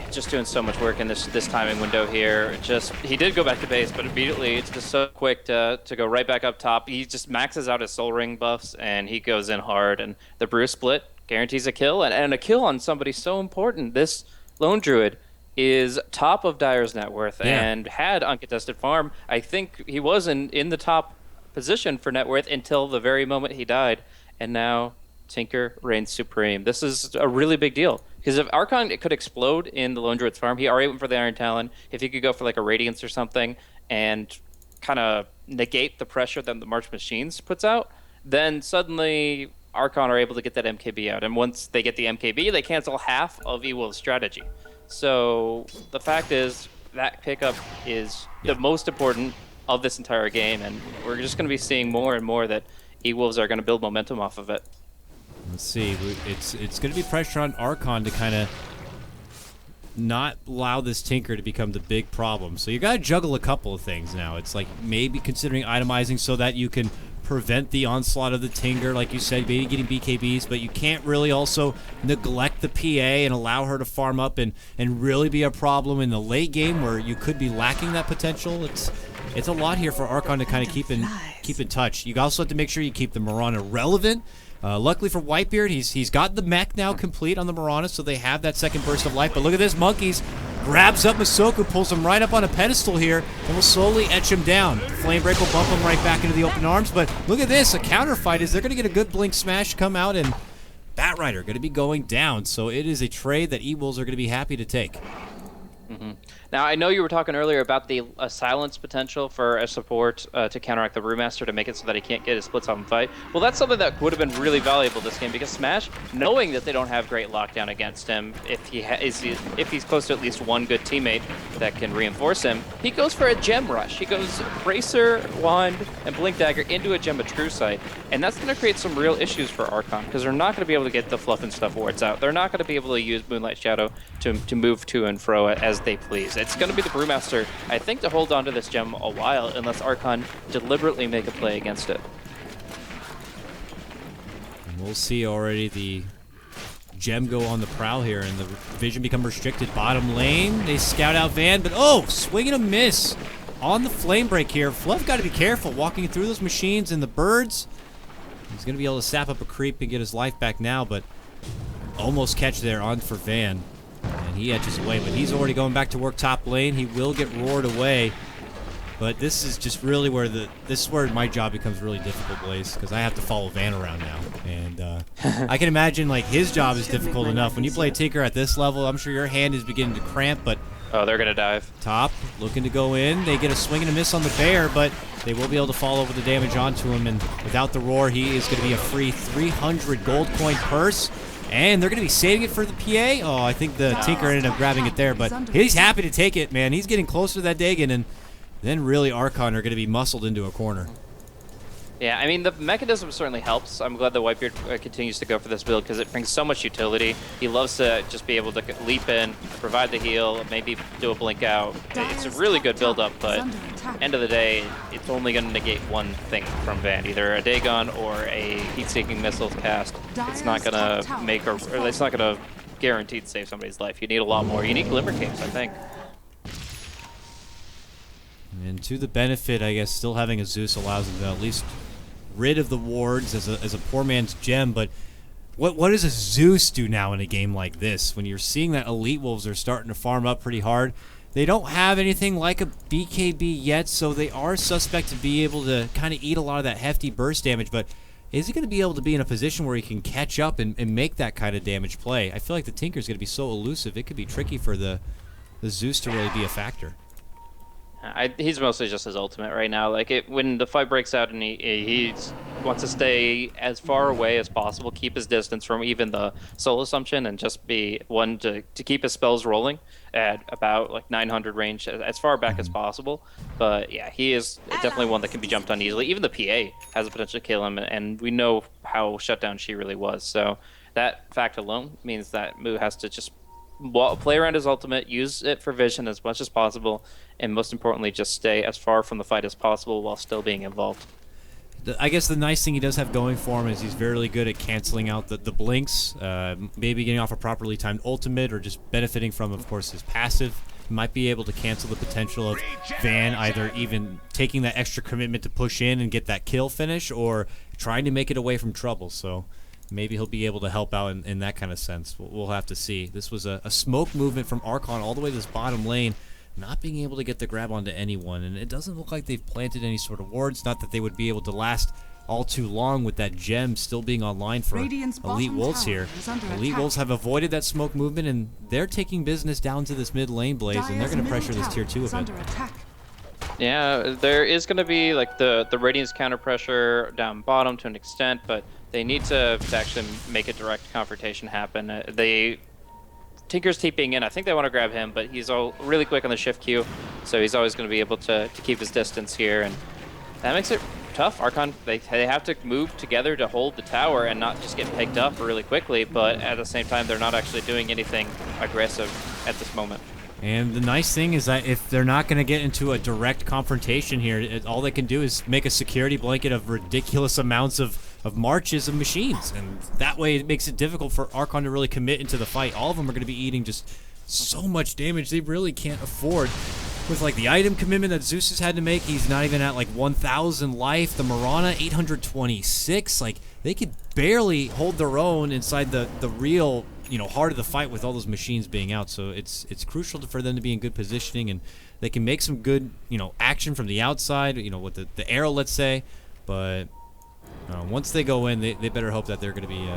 S2: Just doing so much work in this timing window here. He did go back to base, but immediately it's just so quick to go right back up top. He just maxes out his Soul Ring buffs, and he goes in hard. And the Brew Split guarantees a kill, and a kill on somebody so important. This Lone Druid is top of Dire's net worth and had uncontested farm. I think he was in the top position for net worth until the very moment he died. And now Tinker reigns supreme. This is a really big deal. Because if Archon could explode in the Lone Druid's farm, he already went for the Iron Talon. If he could go for like a Radiance or something and kind of negate the pressure that the March Machines puts out, then suddenly Archon are able to get that MKB out. And once they get the MKB, they cancel half of E.Wolves' strategy. So the fact is that pickup is the most important of this entire game. And we're just going to be seeing more and more that E.Wolves are going to build momentum off of it.
S1: Let's see. It's going to be pressure on Archon to kind of not allow this Tinker to become the big problem. So you got to juggle a couple of things now. It's like maybe considering itemizing so that you can prevent the onslaught of the Tinker, like you said, maybe getting BKBs, but you can't really also neglect the PA and allow her to farm up and really be a problem in the late game where you could be lacking that potential. It's a lot here for Archon to kind of keep in touch. You also have to make sure you keep the Mirana relevant. Luckily for Whitebeard, he's got the mech now complete on the Mirana, so they have that second burst of life. But look at this, Monkeys grabs up Masoku, pulls him right up on a pedestal here, and will slowly etch him down. Flame Break will bump him right back into the open arms, but look at this, a counter fight is they're going to get a good blink smash come out, and Batrider going to be going down. So it is a trade that E.Wolves are going to be happy to take.
S2: Now, I know you were talking earlier about the silence potential for a support to counteract the Brewmaster to make it so that he can't get his splits on fight. Well, that's something that would have been really valuable this game because Smash, knowing that they don't have great lockdown against him, if he's close to at least one good teammate that can reinforce him, he goes for a gem rush. He goes Bracer, Wand, and Blink Dagger into a gem of True Sight, and that's going to create some real issues for Archon because they're not going to be able to get the fluff and stuff wards out. They're not going to be able to use Moonlight Shadow to move to and fro as they please. It's going to be the Brewmaster, I think, to hold on to this gem a while unless Archon deliberately make a play against it.
S1: We'll see already the gem go on the prowl here and the vision become restricted. Bottom lane, they scout out Van, but oh, swing and a miss on the flame break here. Fluff got to be careful walking through those machines and the birds. He's going to be able to sap up a creep and get his life back now, but almost catch there on for Van. And he edges away, but he's already going back to work top lane. He will get roared away. But this is just really where this is where my job becomes really difficult, Blaze, because I have to follow Van around now. And I can imagine like his job is difficult enough. When you play Tinker at this level, I'm sure your hand is beginning to cramp, but
S2: oh, they're gonna dive.
S1: Top looking to go in. They get a swing and a miss on the bear, but they will be able to follow over the damage onto him, and without the roar, he is going to be a free 300 gold coin purse. And they're going to be saving it for the PA. Oh, I think the Tinker ended up grabbing it there, but he's happy to take it, man. He's getting closer to that Dagon, and then really Archon are going to be muscled into a corner.
S2: Yeah, I mean, the mechanism certainly helps. I'm glad that Whitebeard continues to go for this build because it brings so much utility. He loves to just be able to leap in, provide the heal, maybe do a blink out. It's a really good build-up, but end of the day, it's only going to negate one thing from Van, either a Dagon or a heat-seeking missile cast. It's not going to make or it's not going to guarantee to save somebody's life. You need a lot more. You need Glimmer Capes, I think.
S1: And to the benefit, I guess, still having a Zeus allows them to at least rid of the wards as a poor man's gem, but what does a Zeus do now in a game like this? When you're seeing that Elite Wolves are starting to farm up pretty hard, they don't have anything like a BKB yet, so they are suspect to be able to kind of eat a lot of that hefty burst damage, but is he going to be able to be in a position where he can catch up and make that kind of damage play? I feel like the Tinker's going to be so elusive, it could be tricky for the Zeus to really be a factor.
S2: He's mostly just his ultimate right now. Like when the fight breaks out and he wants to stay as far away as possible, keep his distance from even the soul assumption, and just be one to keep his spells rolling at about like 900 range as far back as possible. But yeah, he is definitely one that can be jumped on easily. Even the PA has the potential to kill him, and we know how shut down she really was. So that fact alone means that Mu has to just play around his ultimate, use it for vision as much as possible, and most importantly, just stay as far from the fight as possible while still being involved.
S1: I guess the nice thing he does have going for him is he's very good at canceling out the blinks, maybe getting off a properly timed ultimate, or just benefiting from, of course, his passive. He might be able to cancel the potential of Van either even taking that extra commitment to push in and get that kill finish, or trying to make it away from trouble. So maybe he'll be able to help out in that kind of sense. We'll have to see. This was a smoke movement from Archon all the way to this bottom lane, not being able to get the grab onto anyone, and it doesn't look like they've planted any sort of wards. Not that they would be able to last all too long with that gem still being online for Elite Wolves here. Elite Wolves have avoided that smoke movement, and they're taking business down to this mid lane, Blaze, and they're going to pressure this tier 2 a bit.
S2: Yeah, there is going to be like the Radiance counter pressure down bottom to an extent, but they need to actually make a direct confrontation happen. Tinker's TPing in. I think they want to grab him, but he's really quick on the shift Q, so he's always going to be able to keep his distance here, and that makes it tough. Archon, they have to move together to hold the tower and not just get picked up really quickly, but at the same time, they're not actually doing anything aggressive at this moment.
S1: And the nice thing is that if they're not going to get into a direct confrontation here, all they can do is make a security blanket of ridiculous amounts of marches of machines. And that way it makes it difficult for Archon to really commit into the fight. All of them are going to be eating just so much damage they really can't afford. With like the item commitment that Zeus has had to make, he's not even at like 1,000 life. The Mirana, 826. Like, they could barely hold their own inside the real, you know, heart of the fight with all those machines being out. So it's crucial for them to be in good positioning, and they can make some good, you know, action from the outside, you know, with the arrow, let's say. But once they go in, they better hope that they're going to be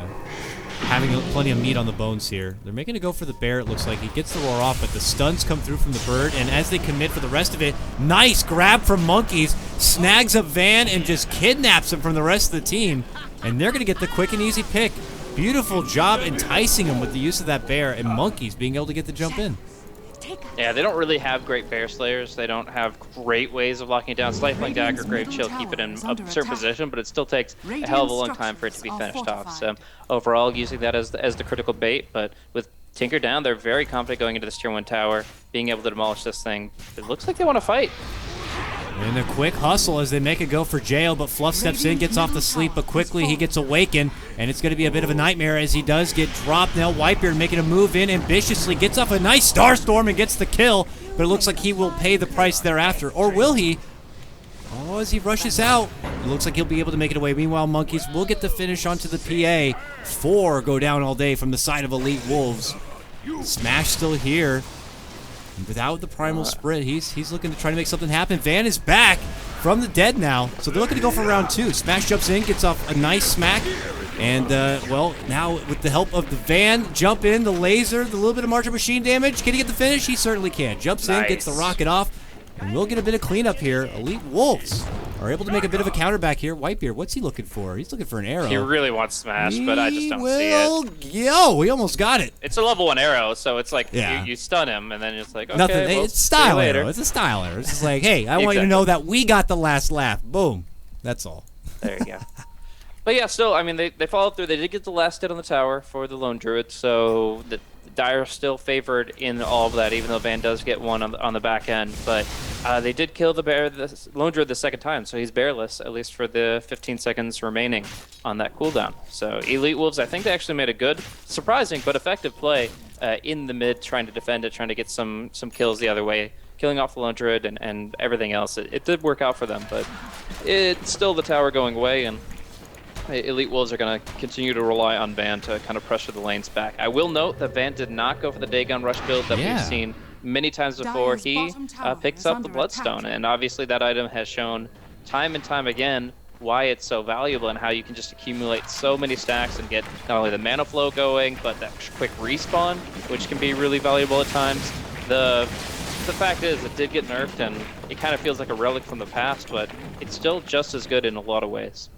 S1: having plenty of meat on the bones here. They're making a go for the bear, it looks like. He gets the roar off, but the stuns come through from the bird, and as they commit for the rest of it, nice grab from Monkeys, snags up Van and just kidnaps him from the rest of the team, and they're going to get the quick and easy pick. Beautiful job enticing him with the use of that bear, and Monkeys being able to get the jump in.
S2: Yeah, they don't really have great bear slayers. They don't have great ways of locking it down. Stifling Dagger, Grave Chill, keep it in absurd position, but it still takes a hell of a long time for it to be finished off. So overall, using that as the critical bait, but with Tinker down, they're very confident going into this tier 1 tower, being able to demolish this thing. It looks like they want to fight.
S1: And a quick hustle as they make a go for jail, but Fluff steps in, gets off the sleep, but quickly he gets awakened, and it's going to be a bit of a nightmare as he does get dropped. Now Whitebeard making a move in ambitiously, gets off a nice Starstorm and gets the kill, but it looks like he will pay the price thereafter. Or will he? Oh, as he rushes out, it looks like he'll be able to make it away. Meanwhile, Monkeys will get the finish onto the PA. 4 go down all day from the side of Elite Wolves. Smash still here. Without the primal sprint, he's looking to try to make something happen. Van is back from the dead now, so they're looking to go for round 2. Smash jumps in, gets off a nice smack, and well, now with the help of the Van, jump in, the laser, the little bit of martial machine damage. Can he get the finish? He certainly can. Jumps in, gets the rocket off, and we'll get a bit of cleanup here. Elite Wolves are able to make a bit of a counter back here. Whitebeard, what's he looking for? He's looking for an arrow.
S2: He really wants Smash, but I just don't see it.
S1: Yo, we almost got it.
S2: It's a level 1 arrow, so it's like you stun him, and then it's like, okay, well,
S1: it's style arrow. It's a style arrow. It's just like, hey, I want you to know that we got the last laugh. Boom. That's all.
S2: There you go. But yeah, still, I mean, they followed through. They did get the last hit on the tower for the Lone Druid, so the Dire still favored in all of that, even though Van does get one on the back end. But they did kill the Lone Druid the second time, so he's bearless, at least for the 15 seconds remaining on that cooldown. So Elite Wolves, I think they actually made a good, surprising, but effective play in the mid, trying to defend it, trying to get some kills the other way, killing off the Lone Druid and everything else. It did work out for them, but it's still the tower going away, and Elite Wolves are going to continue to rely on Van to kind of pressure the lanes back. I will note that Van did not go for the Dagon Rush build that we've seen many times before. He picks up the Bloodstone, and obviously that item has shown time and time again why it's so valuable and how you can just accumulate so many stacks and get not only the mana flow going, but that quick respawn, which can be really valuable at times. The fact is, it did get nerfed, and it kind of feels like a relic from the past, but it's still just as good in a lot of ways.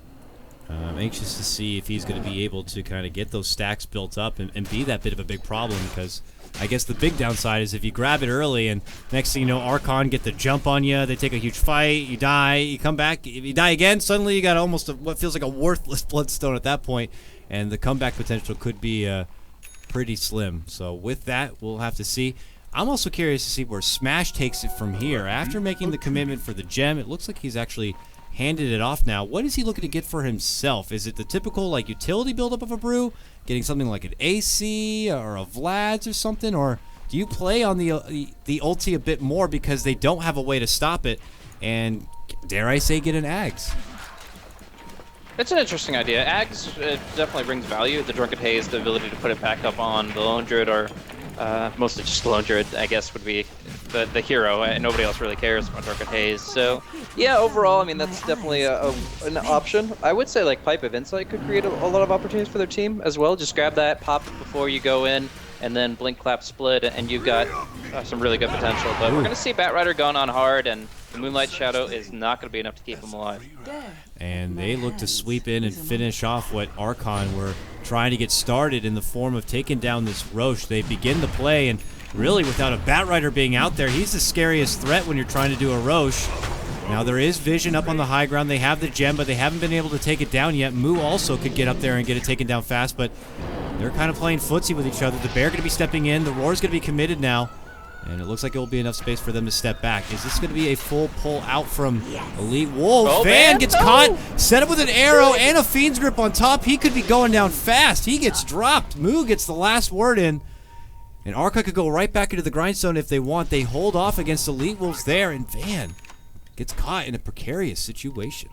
S1: I'm anxious to see if he's going to be able to kind of get those stacks built up and be that bit of a big problem, because I guess the big downside is if you grab it early and next thing you know, Archon get the jump on you, they take a huge fight, you die, you come back, if you die again, suddenly you got almost what feels like a worthless Bloodstone at that point, and the comeback potential could be pretty slim. So with that, we'll have to see. I'm also curious to see where Smash takes it from here. After making the commitment for the gem, it looks like he's actually handed it off now. What is he looking to get for himself? Is it the typical like utility buildup of a brew, getting something like an AC or a Vlad's or something, or do you play on the ulti a bit more because they don't have a way to stop it, and dare I say get an Ags?
S2: It's an interesting idea. Ags definitely brings value. The Drunken Haze, the ability to put it back up on the Lone Druid, or mostly just Lone Druid, I guess, would be the hero, and nobody else really cares about Drunken Haze. So, yeah, overall, I mean, that's definitely an option. I would say, like, Pipe of Insight could create a lot of opportunities for their team as well. Just grab that, pop it before you go in, and then Blink, Clap, Split, and you've got some really good potential. But we're going to see Batrider going on hard, and the Moonlight Shadow is not going to be enough to keep him alive.
S1: And they look to sweep in and finish off what Archon were trying to get started in the form of taking down this Roche. They begin the play, and really without a Batrider being out there, he's the scariest threat when you're trying to do a Roche. Now there is vision up on the high ground. They have the gem, but they haven't been able to take it down yet. Moo also could get up there and get it taken down fast, but they're kind of playing footsie with each other. The Bear going to be stepping in. The Roar's going to be committed now. And it looks like it will be enough space for them to step back. Is this going to be a full pull out from E.Wolves?
S2: Oh,
S1: Van
S2: man.
S1: gets caught, set up with an arrow and a Fiend's Grip on top. He could be going down fast. He gets dropped. Moo gets the last word in. And Archon could go right back into the grindstone if they want. They hold off against the E.Wolves there, and Van gets caught in a precarious situation.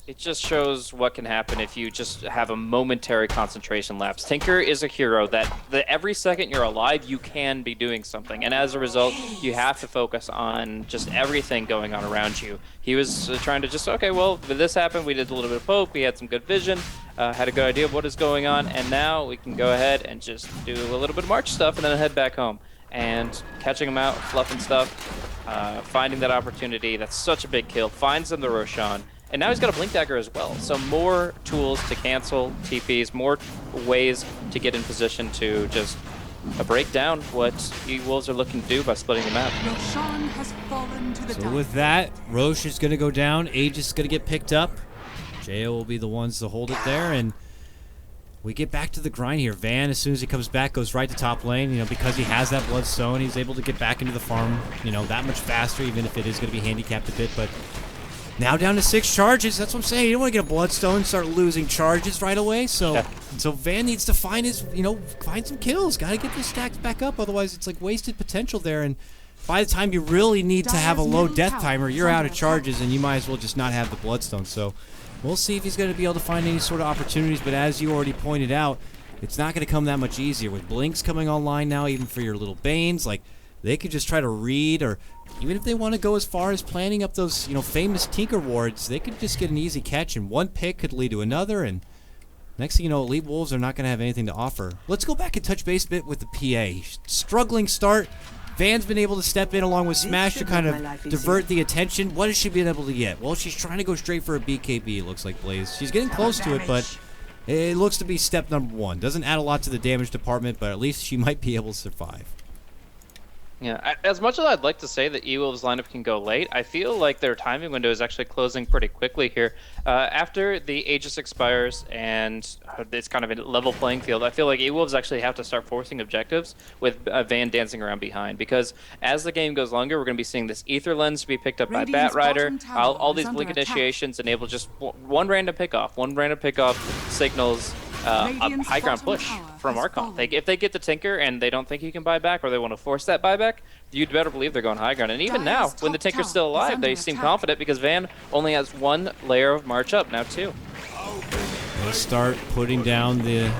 S2: It just shows what can happen if you just have a momentary concentration lapse. Tinker is a hero that every second you're alive, you can be doing something. And as a result, you have to focus on just everything going on around you. He was trying to just, okay, well, this happened. We did a little bit of poke. We had some good vision. Had a good idea of what is going on. And now we can go ahead and just do a little bit of March stuff and then head back home. And catching him out, fluffing stuff, finding that opportunity. That's such a big kill. Finds him the Roshan. And now he's got a Blink Dagger as well. So more tools to cancel TPs, more ways to get in position to just break down what E.Wolves are looking to do by splitting the map.
S3: Roshan has fallen to the
S1: So with that, Roche is going to go down. Aegis is going to get picked up. Jo will be the ones to hold it there. And we get back to the grind here. Van, as soon as he comes back, goes right to top lane. You know, because he has that Bloodstone, he's able to get back into the farm, you know, that much faster, even if it is going to be handicapped a bit. But now down to 6 charges. That's what I'm saying. You don't want to get a Bloodstone and start losing charges right away. So Van needs to find his, find some kills. Got to get the stacks back up. Otherwise, it's like wasted potential there. And by the time you really need to have a low death timer, you're out of charges, and you might as well just not have the Bloodstone. So we'll see if he's going to be able to find any sort of opportunities. But as you already pointed out, it's not going to come that much easier. With Blinks coming online now, even for your little Banes, like, they could just try to read, or even if they want to go as far as planning up those, famous Tinker wards, they could just get an easy catch, and one pick could lead to another, and next thing you know, E.Wolves are not going to have anything to offer. Let's go back and touch base a bit with the PA. Struggling start. Van's been able to step in along with Smash to kind of divert the attention. What has she been able to get? Well, she's trying to go straight for a BKB, it looks like, Blaze. She's getting close to it, but it looks to be step number 1. Doesn't add a lot to the damage department, but at least she might be able to survive.
S2: Yeah, as much as I'd like to say that E.Wolves lineup can go late, I feel like their timing window is actually closing pretty quickly here. After the Aegis expires and it's kind of a level playing field, I feel like E.Wolves actually have to start forcing objectives with Van dancing around behind, because as the game goes longer, we're going to be seeing this Ether Lens be picked up by Bat Rider. All these Blink initiations enable just one random pickoff. One random pickoff signals a high ground push from Archon. If they get the Tinker and they don't think he can buy back, or they want to force that buyback, you'd better believe they're going high ground. And even now, when the Tinker's still alive, they seem confident because Van only has 1 layer of March up, now 2.
S1: They'll start putting down the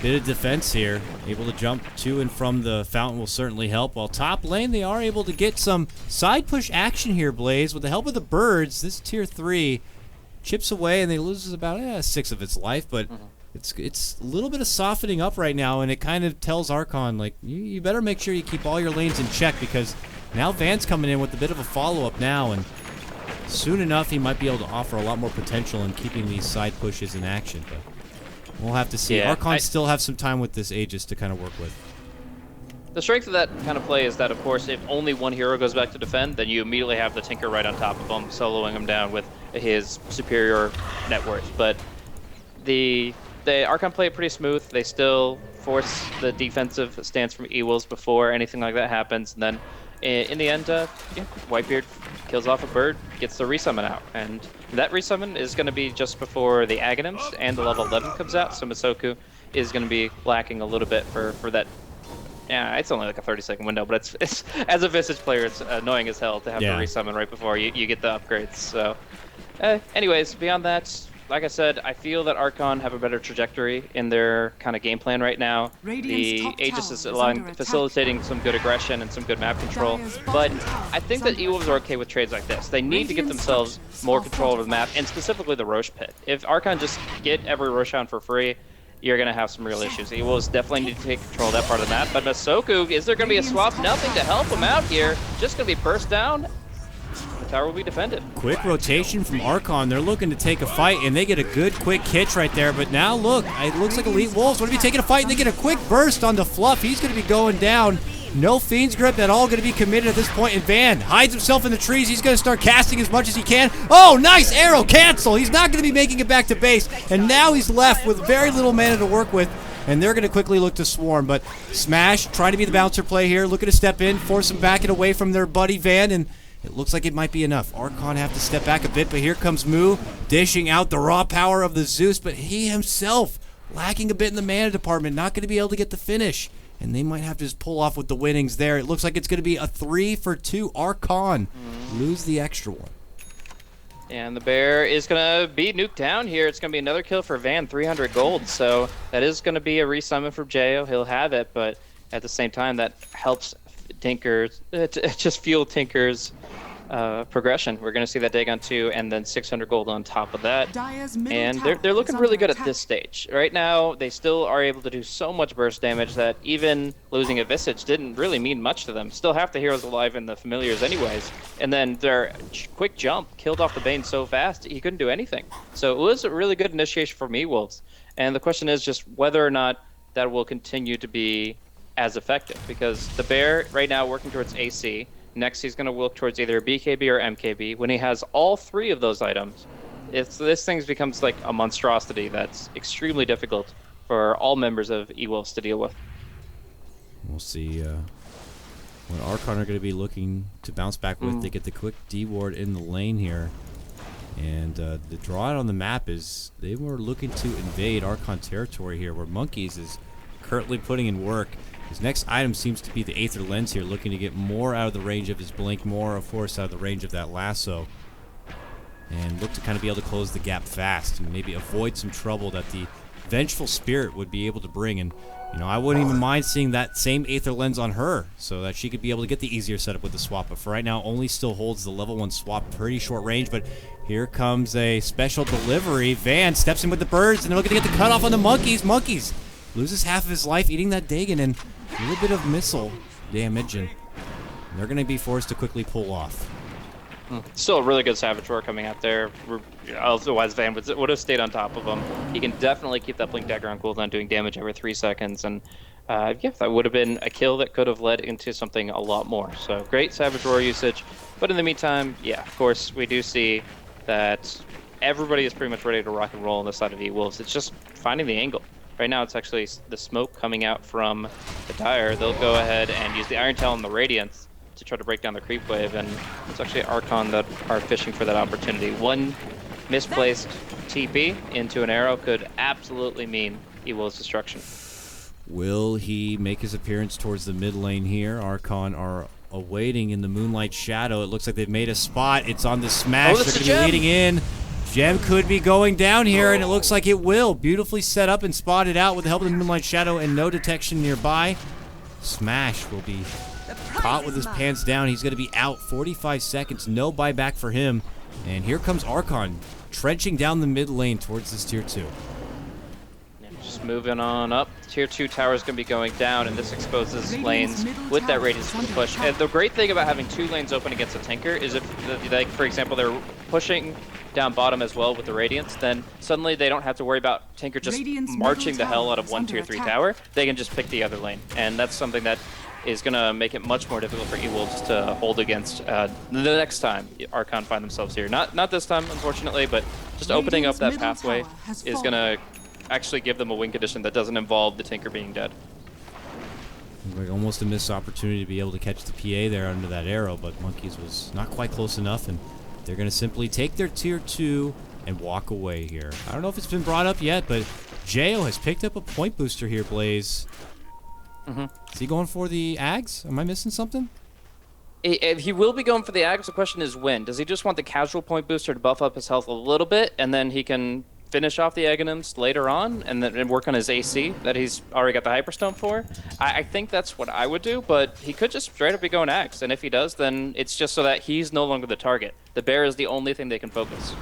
S1: bit of defense here. Able to jump to and from the fountain will certainly help. While top lane, they are able to get some side push action here, Blaze. With the help of the birds, this tier 3 chips away, and they lose about 6 of its life, but it's a little bit of softening up right now, and it kind of tells Archon, like, you better make sure you keep all your lanes in check, because now Van's coming in with a bit of a follow-up now, and soon enough he might be able to offer a lot more potential in keeping these side pushes in action, but we'll have to see. Archon still have some time with this Aegis to kind of work with.
S2: The strength of that kind of play is that, of course, if only one hero goes back to defend, then you immediately have the Tinker right on top of him, soloing him down with his superior net worth. But the Archon play it pretty smooth. They still force the defensive stance from E.Wolves before anything like that happens. And then in the end, Whitebeard kills off a bird, gets the resummon out. And that resummon is going to be just before the Aghanims and the level 11 comes out. So Masoku is going to be lacking a little bit for that. Yeah, it's only like a 30-second window, but it's as a Visage player, it's annoying as hell to have to resummon right before you get the upgrades. So, anyways, beyond that, like I said, I feel that Archon have a better trajectory in their kind of game plan right now. The Aegis is facilitating some good aggression and some good map control, but I think that E.Wolves are okay with trades like this. They need to get themselves more control over the map, and specifically the Roche pit. If Archon just get every Roshan for free, you're going to have some real issues. E.Wolves definitely need to take control of that part of the map, but Masoku, is there going to be a swap? Nothing to help him out here. Just going to be burst down. The tower will be defended. Quick
S1: rotation from Archon. They're looking to take a fight, and they get a good quick hitch right there. But now, look, it looks like E.Wolves want to be taking a fight, and they get a quick burst onto Fluff. He's going to be going down. No Fiend's Grip at all going to be committed at this point, and Van hides himself in the trees. He's going to start casting as much as he can. Oh, nice arrow cancel. He's not going to be making it back to base, and now he's left with very little mana to work with. and they're going to quickly look to swarm. But Smash trying to be the bouncer play here, looking to step in, force them back and away from their buddy Van, and it looks like it might be enough. Archon have to step back a bit, but here comes Moo, dishing out the raw power of the Zeus, but he himself lacking a bit in the mana department, not going to be able to get the finish. And they might have to just pull off with the winnings there. It looks like it's going to be a 3-for-2 Archon. Lose the extra one.
S2: And the bear is going to be nuked down here. It's going to be another kill for Van, 300 gold. So that is going to be a resummon from Jo. He'll have it, but at the same time, that helps Tinker's, just fuel Tinker's progression. We're going to see that Dagon 2 and then 600 gold on top of that. And they're looking really good at this stage. Right now, they still are able to do so much burst damage that even losing a Visage didn't really mean much to them. Still half the heroes alive and the familiars anyways. And then their quick jump killed off the Bane so fast, he couldn't do anything. So it was a really good initiation for E.Wolves. And the question is just whether or not that will continue to be as effective. Because the bear right now working towards AC. Next, he's going to look towards either BKB or MKB. When he has all three of those items, this thing becomes like a monstrosity that's extremely difficult for all members of E.Wolves to deal with.
S1: We'll see what Archon are going to be looking to bounce back with. They get the quick D ward in the lane here. And the draw out on the map is they were looking to invade Archon territory here, where Monkeys is currently putting in work. His next item seems to be the Aether Lens here, looking to get more out of the range of his blink, more, of course, out of the range of that lasso. And look to kind of be able to close the gap fast and maybe avoid some trouble that the Vengeful Spirit would be able to bring. And, you know, I wouldn't even mind seeing that same Aether Lens on her so that she could be able to get the easier setup with the swap. But for right now, only still holds the level 1 swap, pretty short range. But here comes a special delivery. Van steps in with the birds, and they're looking to get the cutoff on the Monkeys. Monkeys loses half of his life eating that Dagon, and a little bit of missile damage, and they're going to be forced to quickly pull off.
S2: Still a really good Savage Roar coming out there. Otherwise, Van would have stayed on top of him. He can definitely keep that Blink Dagger on cooldown, doing damage every 3 seconds. And yeah, that would have been a kill that could have led into something a lot more. So great Savage Roar usage. But in the meantime, yeah, of course, we do see that everybody is pretty much ready to rock and roll on the side of E.Wolves. It's just finding the angle. Right now, it's actually the smoke coming out from the Dire. They'll go ahead and use the Iron Tail and the Radiance to try to break down the creep wave, and it's actually Archon that are fishing for that opportunity. One misplaced TP into an arrow could absolutely mean E.Wolves' destruction.
S1: Will he make his appearance towards the mid lane here? Archon are awaiting in the Moonlight Shadow. It looks like they've made a spot. It's on the Smash.
S2: Oh,
S1: they're going to be leading in. Gem could be going down here, and it looks like it will. Beautifully set up and spotted out with the help of the Moonlight Shadow and no detection nearby. Smash will be caught with his pants down. He's going to be out 45 seconds. No buyback for him. And here comes Archon, trenching down the mid lane towards this tier 2.
S2: Just moving on up. Tier 2 tower is going to be going down, and this exposes lanes with that radius for the push. And the great thing about having 2 lanes open against a Tinker is if, like, for example, they're pushing down bottom as well with the Radiance, then suddenly they don't have to worry about Tinker just marching the hell out of one tier 3 tower. They can just pick the other lane, and that's something that is going to make it much more difficult for E.Wolves to hold against the next time Archon find themselves here. Not this time, unfortunately, but just opening up that pathway is going to actually give them a win condition that doesn't involve the Tinker being dead.
S1: Like almost a missed opportunity to be able to catch the PA there under that arrow, but Monkeys was not quite close enough, and they're going to simply take their tier 2 and walk away here. I don't know if it's been brought up yet, but Jo has picked up a point booster here, Blaze. Is he going for the Ags? Am I missing something?
S2: He will be going for the Ags. The question is when. Does he just want the casual point booster to buff up his health a little bit, and then he can finish off the Aghanims later on and then work on his AC that he's already got the Hyperstone for? I think that's what I would do, but he could just straight up be going Axe, and if he does, then it's just so that he's no longer the target. The bear is the only thing they can focus.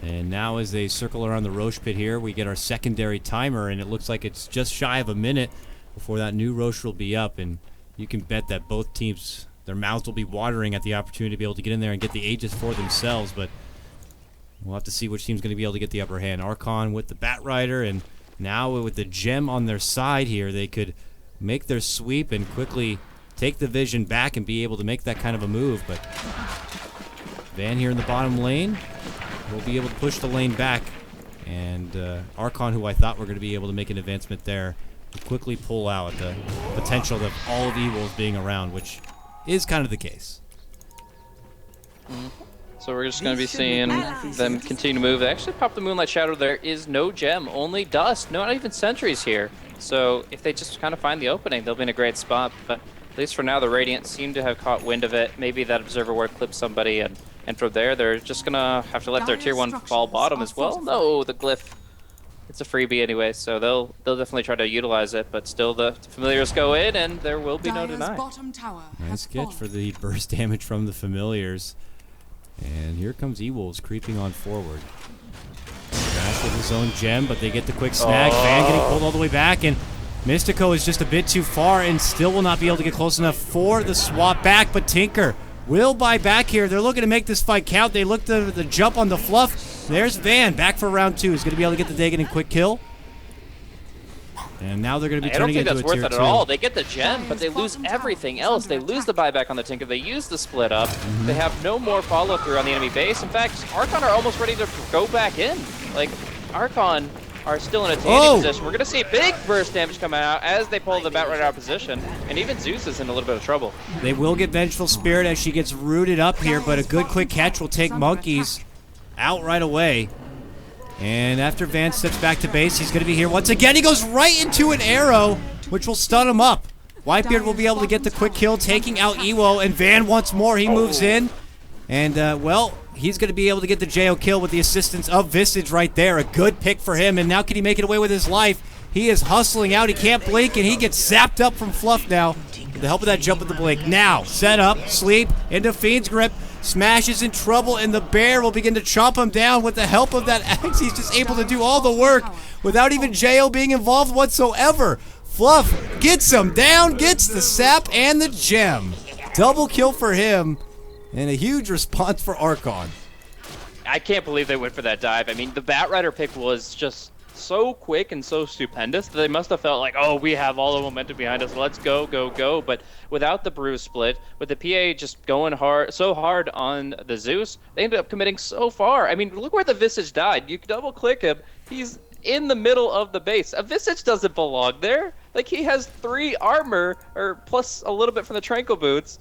S1: And now as they circle around the Roche pit here, we get our secondary timer, and it looks like it's just shy of a minute before that new Roche will be up, and you can bet that both teams, their mouths will be watering at the opportunity to be able to get in there and get the Aegis for themselves, but we'll have to see which team's going to be able to get the upper hand. Archon with the Bat Rider, and now with the Gem on their side here, they could make their sweep and quickly take the vision back and be able to make that kind of a move, but Van here in the bottom lane will be able to push the lane back, And Archon, who I thought were going to be able to make an advancement there, quickly pull out the potential of all of E.Wolves being around, which is kind of the case.
S2: So we're just going to be seeing them continue to move. They actually popped the Moonlight Shadow. There is no gem, only dust, not even sentries here. So if they just kind of find the opening, they'll be in a great spot. But at least for now, the Radiant seem to have caught wind of it. Maybe that Observer Ward clips somebody, and from there, they're just going to have to let their tier 1 fall bottom as well. No, the Glyph. It's a freebie anyway, so they'll definitely try to utilize it, but still the Familiars go in, and there will be no deny.
S1: Nice get for the burst damage from the Familiars. And here comes E.Wolves creeping on forward. Bash with his own gem, but they get the quick snag. Van getting pulled all the way back, and Mystico is just a bit too far and still will not be able to get close enough for the swap back, but Tinker will buy back here. They're looking to make this fight count. They look to the jump on the fluff. There's Van back for round 2. He's going to be able to get the Dagon and quick kill. And now they're going to be turning it into a tier 2.
S2: I don't think that's worth it at all. They get the gem, but they lose everything else. They lose the buyback on the Tinker. They use the split up. They have no more follow through on the enemy base. In fact, Archon are almost ready to go back in. Like, Archon are still in a tandy position. We're going to see big burst damage come out as they pull the Batrider out of position. And even Zeus is in a little bit of trouble.
S1: They will get Vengeful Spirit as she gets rooted up here, but a good quick catch will take Monkeys out right away. And after Van steps back to base, he's going to be here once again. He goes right into an arrow, which will stun him up. Whitebeard will be able to get the quick kill, taking out Ewo, and Van once more. He moves in, and, well, he's going to be able to get the JO kill with the assistance of Visage right there. A good pick for him, and now can he make it away with his life? He is hustling out. He can't blink, and he gets zapped up from Fluff now with the help of that jump with the blink. Now, set up, sleep, into Fiend's Grip. Smash is in trouble, and the bear will begin to chomp him down with the help of that axe. He's just able to do all the work without even JO being involved whatsoever. Fluff gets him down, gets the sap and the gem. Double kill for him, and a huge response for Archon.
S2: I can't believe they went for that dive. I mean, the Batrider pick was just so quick and so stupendous that they must have felt like, oh, we have all the momentum behind us. Let's go, go, go. But without the bruise split, with the PA just going so hard on the Zeus, they ended up committing so far. I mean, look where the Visage died. You double click him. He's in the middle of the base. A Visage doesn't belong there. Like, he has 3 armor, or plus a little bit from the Tranquil Boots.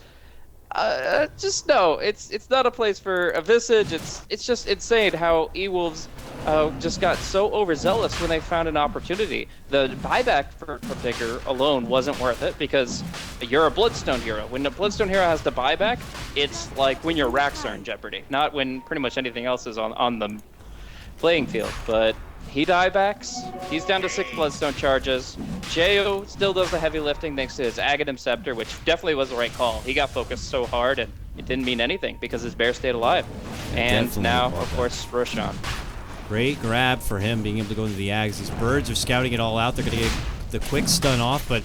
S2: Just no, it's not a place for a Visage. It's just insane how E.Wolves just got so overzealous when they found an opportunity. The buyback for Tinker alone wasn't worth it because you're a Bloodstone hero. When a Bloodstone hero has the buyback, it's like when your racks are in jeopardy, not when pretty much anything else is on the playing field. But he diebacks. He's down to 6 Bloodstone charges. Jo still does the heavy lifting thanks to his Aghanim Scepter, which definitely was the right call. He got focused so hard, and it didn't mean anything because his bear stayed alive. And definitely. Now, of course, Roshan.
S1: Great grab for him, being able to go into the Ags. These birds are scouting it all out. They're going to get the quick stun off, but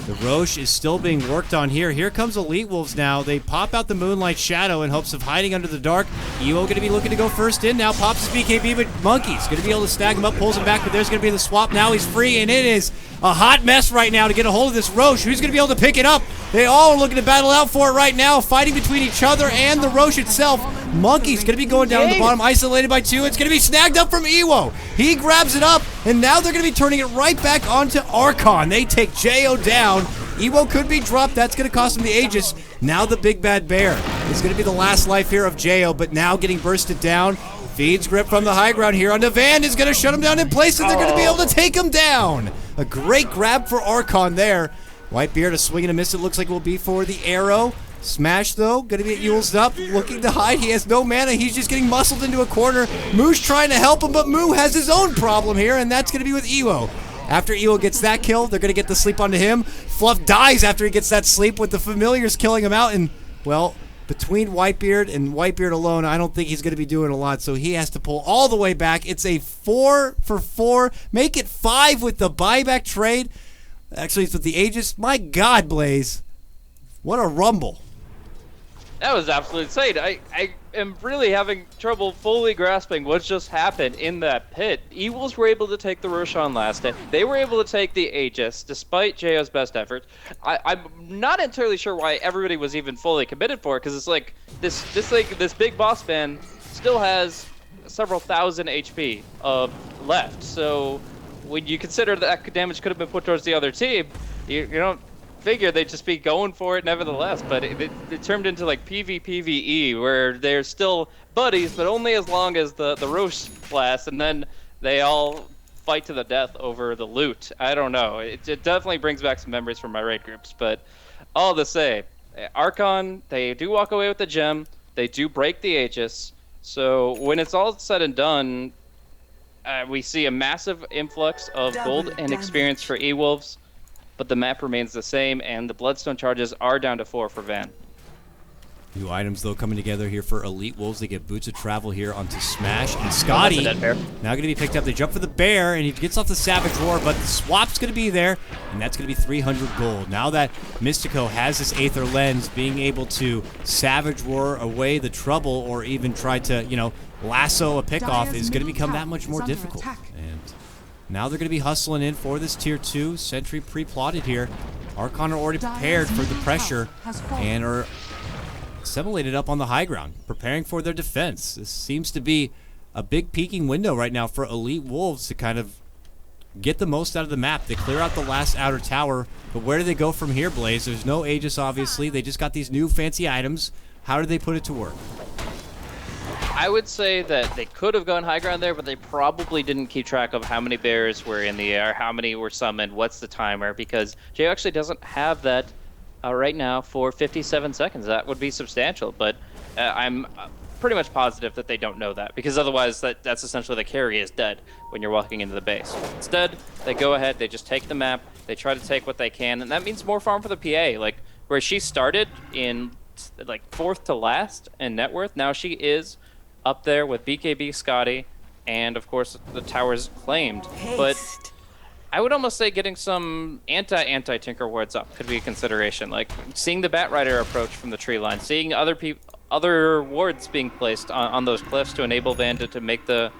S1: the Roche is still being worked on here. Here comes Elite Wolves now. They pop out the Moonlight Shadow in hopes of hiding under the dark. Ewo going to be looking to go first in now. Pops his BKB, but Monkey's going to be able to snag him up, pulls him back, but there's going to be the swap. Now he's free, and it is a hot mess right now to get a hold of this Roche. Who's going to be able to pick it up? They all are looking to battle out for it right now, fighting between each other and the Roche itself. Monkey's going to be going down to the bottom, isolated by 2. It's going to be snagged up from Ewo. He grabs it up, and now they're going to be turning it right back onto Archon. They take Jo down. Ewo could be dropped. That's going to cost him the Aegis. Now the big bad bear is going to be the last life here of Jo, but now getting bursted down. Feeds grip from the high ground here onto Van is going to shut him down in place, and they're going to be able to take him down. A great grab for Archon there. Whitebeard, a swing and a miss it looks like will be for the arrow. Smash, though, going to get used up, looking to hide. He has no mana. He's just getting muscled into a corner. Moo's trying to help him, but Moo has his own problem here, and that's going to be with Ewo. After Ewo gets that kill, they're going to get the sleep onto him. Fluff dies after he gets that sleep with the Familiars killing him out, and, well, between Whitebeard and Whitebeard alone, I don't think he's going to be doing a lot, so he has to pull all the way back. It's a 4 for 4. Make it 5 with the buyback trade. Actually, it's with the Aegis. My God, Blaze. What a rumble.
S2: That was absolutely insane. I am really having trouble fully grasping what just happened in that pit. E.Wolves were able to take the Roshan last hit. They were able to take the Aegis, despite JO's best efforts. I'm not entirely sure why everybody was even fully committed for it, because it's like this big boss man still has several thousand HP of left. So when you consider that damage could have been put towards the other team, you don't figure they'd just be going for it nevertheless. But it turned into like PvPvE, where they're still buddies, but only as long as the Roche lasts, and then they all fight to the death over the loot. I don't know. It definitely brings back some memories from my raid groups. But all to say, Archon, they do walk away with the gem. They do break the Aegis. So when it's all said and done, we see a massive influx of gold and experience for E.Wolves, but the map remains the same, and the Bloodstone charges are down to 4 for Van.
S1: New items, though, coming together here for Elite Wolves. They get Boots of Travel here onto Smash. And Scotty, now going to be picked up. They jump for the Bear, and he gets off the Savage Roar, but the swap's going to be there, and that's going to be 300 gold. Now that Mystico has this Aether Lens, being able to Savage Roar away the trouble or even try to, you know, lasso a pickoff is going to become that much more difficult. And now they're going to be hustling in for this Tier 2. Sentry pre-plotted here. Archon are already prepared for the pressure and are assimilated up on the high ground, preparing for their defense. This seems to be a big peeking window right now for Elite Wolves to kind of get the most out of the map. They clear out the last outer tower, but where do they go from here, Blaze? There's no Aegis, obviously. They just got these new fancy items. How do they put it to work?
S2: I would say that they could have gone high ground there, but they probably didn't keep track of how many bears were in the air, how many were summoned, what's the timer, because Jay actually doesn't have that right now for 57 seconds. That would be substantial, but I'm pretty much positive that they don't know that, because otherwise that's essentially the carry is dead when you're walking into the base. Instead, they go ahead, they just take the map, they try to take what they can, and that means more farm for the PA. Like, where she started in like 4th to last in net worth, now she is up there with BKB, Scotty, and of course the tower's claimed. But I would almost say getting some anti-Tinker wards up could be a consideration. Like seeing the Batrider approach from the tree line, seeing other wards being placed on those cliffs to enable Van to make the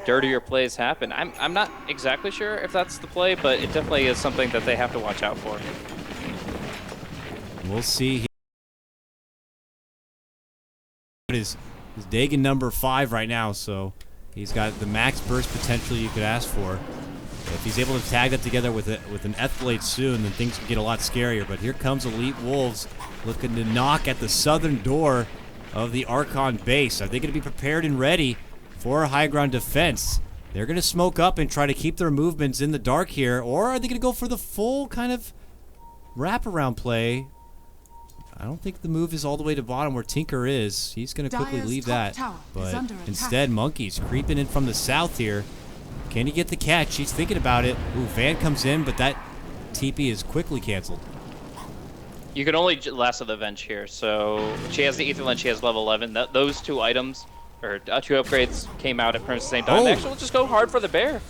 S2: dirtier plays happen. I'm not exactly sure if that's the play, but it definitely is something that they have to watch out for.
S1: We'll see. His Dagon number 5 right now, so he's got the max burst potential you could ask for. If he's able to tag that together with an F-Blade soon, then things can get a lot scarier. But here comes Elite Wolves looking to knock at the southern door of the Archon base. Are they going to be prepared and ready for a high ground defense? They're going to smoke up and try to keep their movements in the dark here, or are they going to go for the full kind of wraparound play? I don't think the move is all the way to bottom where Tinker is. He's going to quickly leave that. But instead, Monkey's creeping in from the south here. Can he get the catch? He's thinking about it. Ooh, Van comes in, but that TP is quickly canceled.
S2: You can only lasso the Venge here. So she has the Aether Lens, she has level 11. Those 2 items, or 2 upgrades, came out at pretty much the same time. Actually, we'll just go hard for the Bear.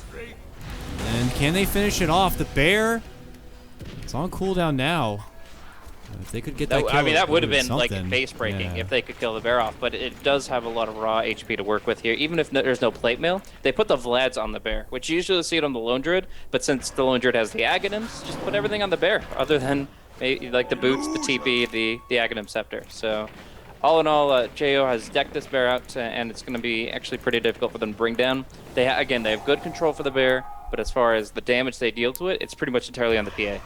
S1: And can they finish it off? The Bear, it's on cooldown now. If they could get that kill,
S2: I mean, that would have been
S1: something.
S2: like base breaking if they could kill the Bear off, but it does have a lot of raw HP to work with here. Even if there's no plate mail, they put the Vlads on the Bear, which you usually see it on the Lone Druid, but since the Lone Druid has the Aghanims, just put everything on the Bear, other than maybe, like the boots, the TP, the Aghanim Scepter. So all in all, JO has decked this Bear out, and it's going to be actually pretty difficult for them to bring down. Again, they have good control for the Bear, but as far as the damage they deal to it, it's pretty much entirely on the PA.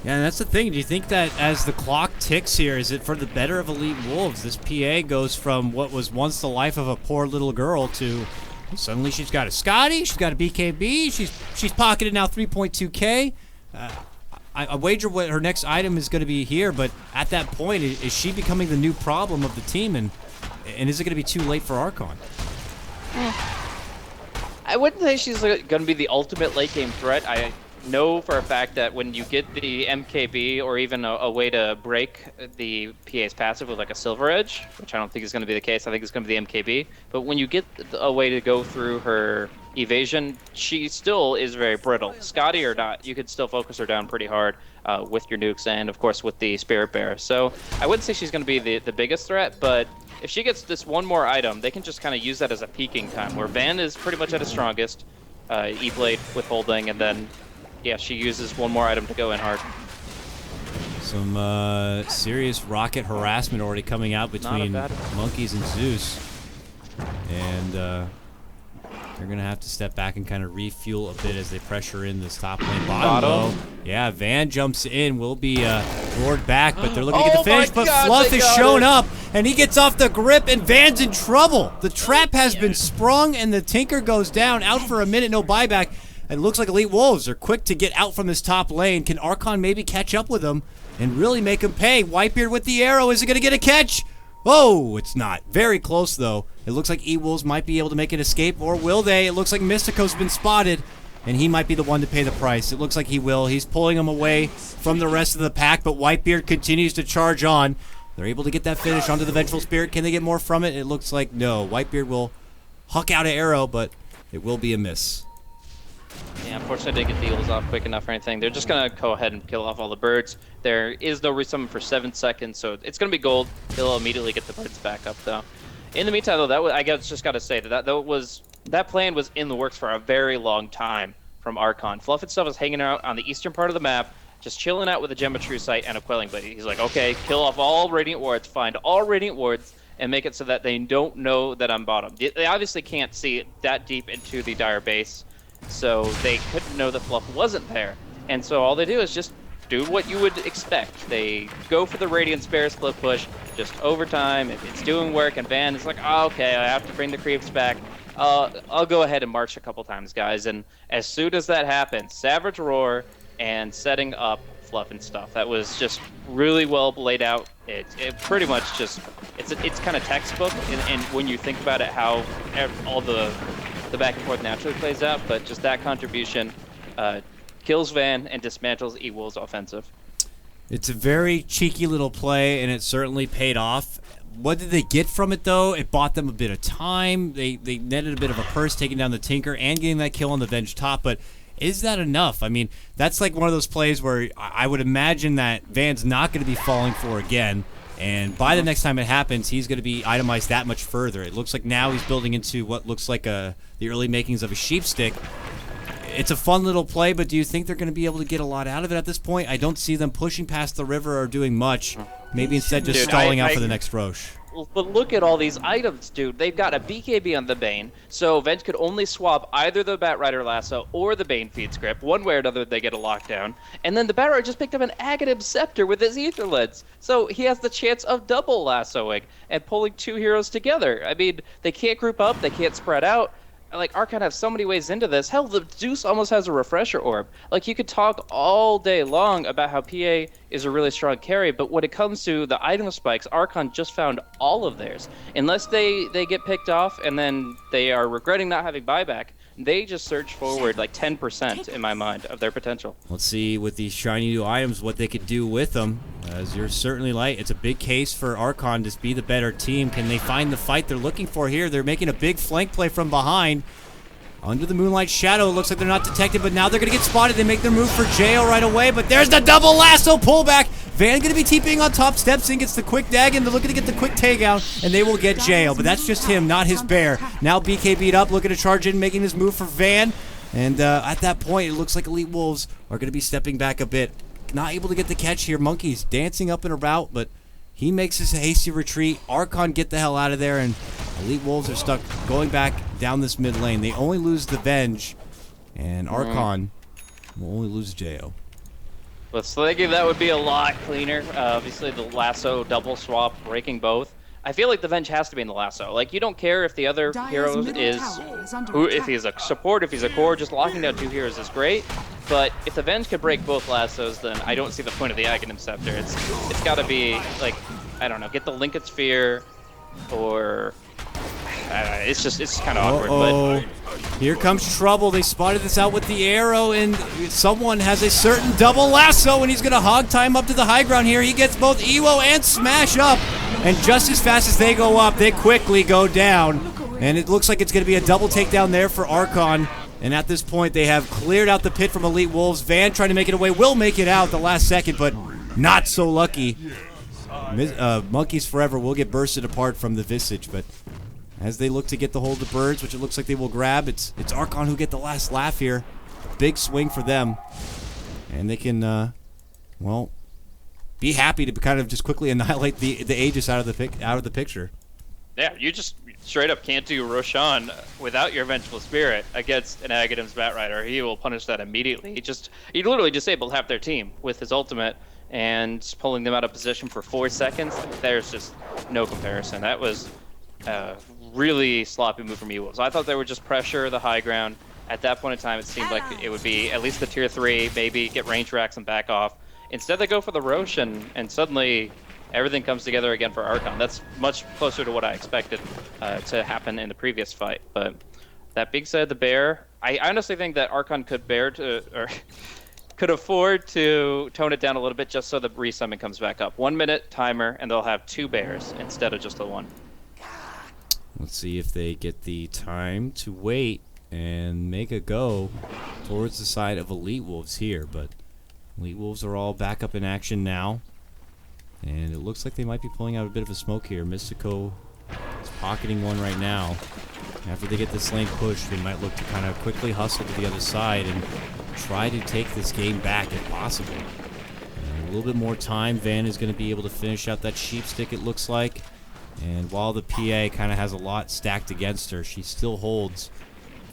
S1: Yeah, and that's the thing. Do you think that as the clock ticks here, is it for the better of Elite Wolves? This PA goes from what was once the life of a poor little girl to suddenly she's got a Scotty, she's got a BKB, she's pocketed now 3.2k. I wager what her next item is going to be here, but at that point, is she becoming the new problem of the team, and is it going to be too late for Archon?
S2: I wouldn't say she's going to be the ultimate late game threat. I know for a fact that when you get the MKB or even a way to break the PA's passive with like a Silver Edge, which I don't think is going to be the case, I think it's going to be the MKB, but when you get a way to go through her evasion, she still is very brittle. Scotty or not, you could still focus her down pretty hard with your nukes and of course with the Spirit Bear. So I wouldn't say she's going to be the biggest threat, but if she gets this one more item, they can just kind of use that as a peaking time, where Van is pretty much at his strongest, E-Blade withholding, and then yeah, she uses one more item to go in hard.
S1: Some serious rocket harassment already coming out between Monkeys and Zeus. And they're going to have to step back and kind of refuel a bit as they pressure in this top lane. Bottom low. Yeah, Van jumps in. Will be roared back, but they're looking to get the finish. But Fluff has shown up, and he gets off the grip, and Van's in trouble. The trap has been sprung, and the Tinker goes down. Out for a minute, no buyback. It looks like E.Wolves are quick to get out from this top lane. Can Archon maybe catch up with them and really make him pay? Whitebeard with the arrow. Is it going to get a catch? Oh, it's not. Very close, though. It looks like E.Wolves might be able to make an escape, or will they? It looks like Mystico's been spotted, and he might be the one to pay the price. It looks like he will. He's pulling him away from the rest of the pack, but Whitebeard continues to charge on. They're able to get that finish onto the Vengeful Spirit. Can they get more from it? It looks like no. Whitebeard will huck out an arrow, but it will be a miss.
S2: Yeah, unfortunately, I didn't get the eels off quick enough or anything. They're just going to go ahead and kill off all the birds. There is no resummon for 7 seconds, so it's going to be gold. He'll immediately get the birds back up, though. In the meantime, though, I guess just got to say that plan was in the works for a very long time from Archon. Fluff and stuff was hanging out on the eastern part of the map, just chilling out with a Gem of True Sight and a Quelling Blade. He's like, okay, kill off all Radiant Wards, find all Radiant Wards, and make it so that they don't know that I'm bottom. They obviously can't see that deep into the Dire base, so they couldn't know that Fluff wasn't there. And so all they do is just do what you would expect. They go for the Radiant Spare split push, just over time. If it's doing work, and Van is like, oh, okay, I have to bring the creeps back. I'll go ahead and march a couple times, guys. And as soon as that happens, Savage Roar and setting up Fluff and stuff. That was just really well laid out. It pretty much just, it's kind of textbook, and when you think about it, how all the back and forth naturally plays out, but just that contribution kills Van and dismantles E.Wolves' offensive.
S1: It's a very cheeky little play, and it certainly paid off. What did they get from it, though? It bought them a bit of time. They netted a bit of a purse, taking down the Tinker and getting that kill on the Venge top, but is that enough? I mean, that's like one of those plays where I would imagine that Van's not going to be falling for again, and by the next time it happens, he's going to be itemized that much further. It looks like now he's building into what looks like the early makings of a sheep stick. It's a fun little play, but do you think they're going to be able to get a lot out of it at this point? I don't see them pushing past the river or doing much. Maybe instead just stalling out for the next Roche.
S2: But look at all these items, dude. They've got a BKB on the Bane, so Venge could only swap either the Batrider Lasso or the Bane Feed Script. One way or another, they get a lockdown. And then the Batrider just picked up an Aghanim Scepter with his Aetherlids, so he has the chance of double lassoing and pulling two heroes together. I mean, they can't group up, they can't spread out. Like, Archon has so many ways into this. Hell, the Zeus almost has a refresher orb. Like, you could talk all day long about how PA is a really strong carry, but when it comes to the item spikes, Archon just found all of theirs. Unless they get picked off and then they are regretting not having buyback, they just surge forward like 10% in my mind of their potential.
S1: Let's see with these shiny new items what they could do with them. As you're certainly right, it's a big case for Archon to be the better team. Can they find the fight they're looking for here? They're making a big flank play from behind. Under the Moonlight Shadow, it looks like they're not detected, but now they're going to get spotted. They make their move for jail right away, but there's the double lasso pullback. Van going to be TPing on top, steps in, gets the quick dag, and they're looking to get the quick takedown, and they will get jail. But that's just him, not his bear. Now BK beat up, looking to charge in, making his move for Van. And at that point, it looks like E.Wolves are going to be stepping back a bit. Not able to get the catch here. Monkey's dancing up and about, but he makes his hasty retreat. Archon get the hell out of there, and E.Wolves are stuck going back down this mid lane. They only lose the Venge, and Archon will only lose Jo.
S2: But thinking that would be a lot cleaner. Obviously, the lasso double swap, breaking both. I feel like the Venge has to be in the lasso. Like, you don't care if the other hero is if he's a support, if he's a core, just locking down two heroes is great. But if the Venge could break both lassos, then I don't see the point of the Aghanim Scepter. It's got to be, like, I don't know, get the Linked Sphere, or it's kind of awkward. But
S1: here comes trouble. They spotted this out with the arrow, and someone has a certain double lasso, and he's going to hog time up to the high ground here. He gets both Ewo and Smash up, and just as fast as they go up, they quickly go down. And it looks like it's going to be a double takedown there for Archon. And at this point, they have cleared out the pit from E.Wolves. Van trying to make it away, will make it out the last second, but not so lucky. Monkeys Forever will get bursted apart from the Visage, but as they look to get the hold of the birds, which it looks like they will grab, it's Archon who get the last laugh here. Big swing for them. And they can, well, be happy to kind of just quickly annihilate the Aegis out of the picture.
S2: Yeah, you just straight up can't do Roshan without your Vengeful Spirit against an Aghadam's Batrider. He will punish that immediately. He literally disabled half their team with his ultimate and pulling them out of position for 4 seconds. There's just no comparison. That was a really sloppy move from E.Wolves. I thought they would just pressure the high ground. At that point in time, it seemed like it would be at least the tier 3, maybe get range racks and back off. Instead, they go for the Rosh, and suddenly everything comes together again for Archon. That's much closer to what I expected to happen in the previous fight. But that being said, the Bear, I honestly think that Archon could could afford to tone it down a little bit just so the resummon comes back up. 1 minute timer, and they'll have 2 Bears instead of just the 1.
S1: Let's see if they get the time to wait and make a go towards the side of Elite Wolves here. But Elite Wolves are all back up in action now. And it looks like they might be pulling out a bit of a smoke here. Mystico is pocketing one right now. After they get this lane push, they might look to kind of quickly hustle to the other side and try to take this game back if possible. And a little bit more time. Van is going to be able to finish out that sheep stick, it looks like. And while the PA kind of has a lot stacked against her, she still holds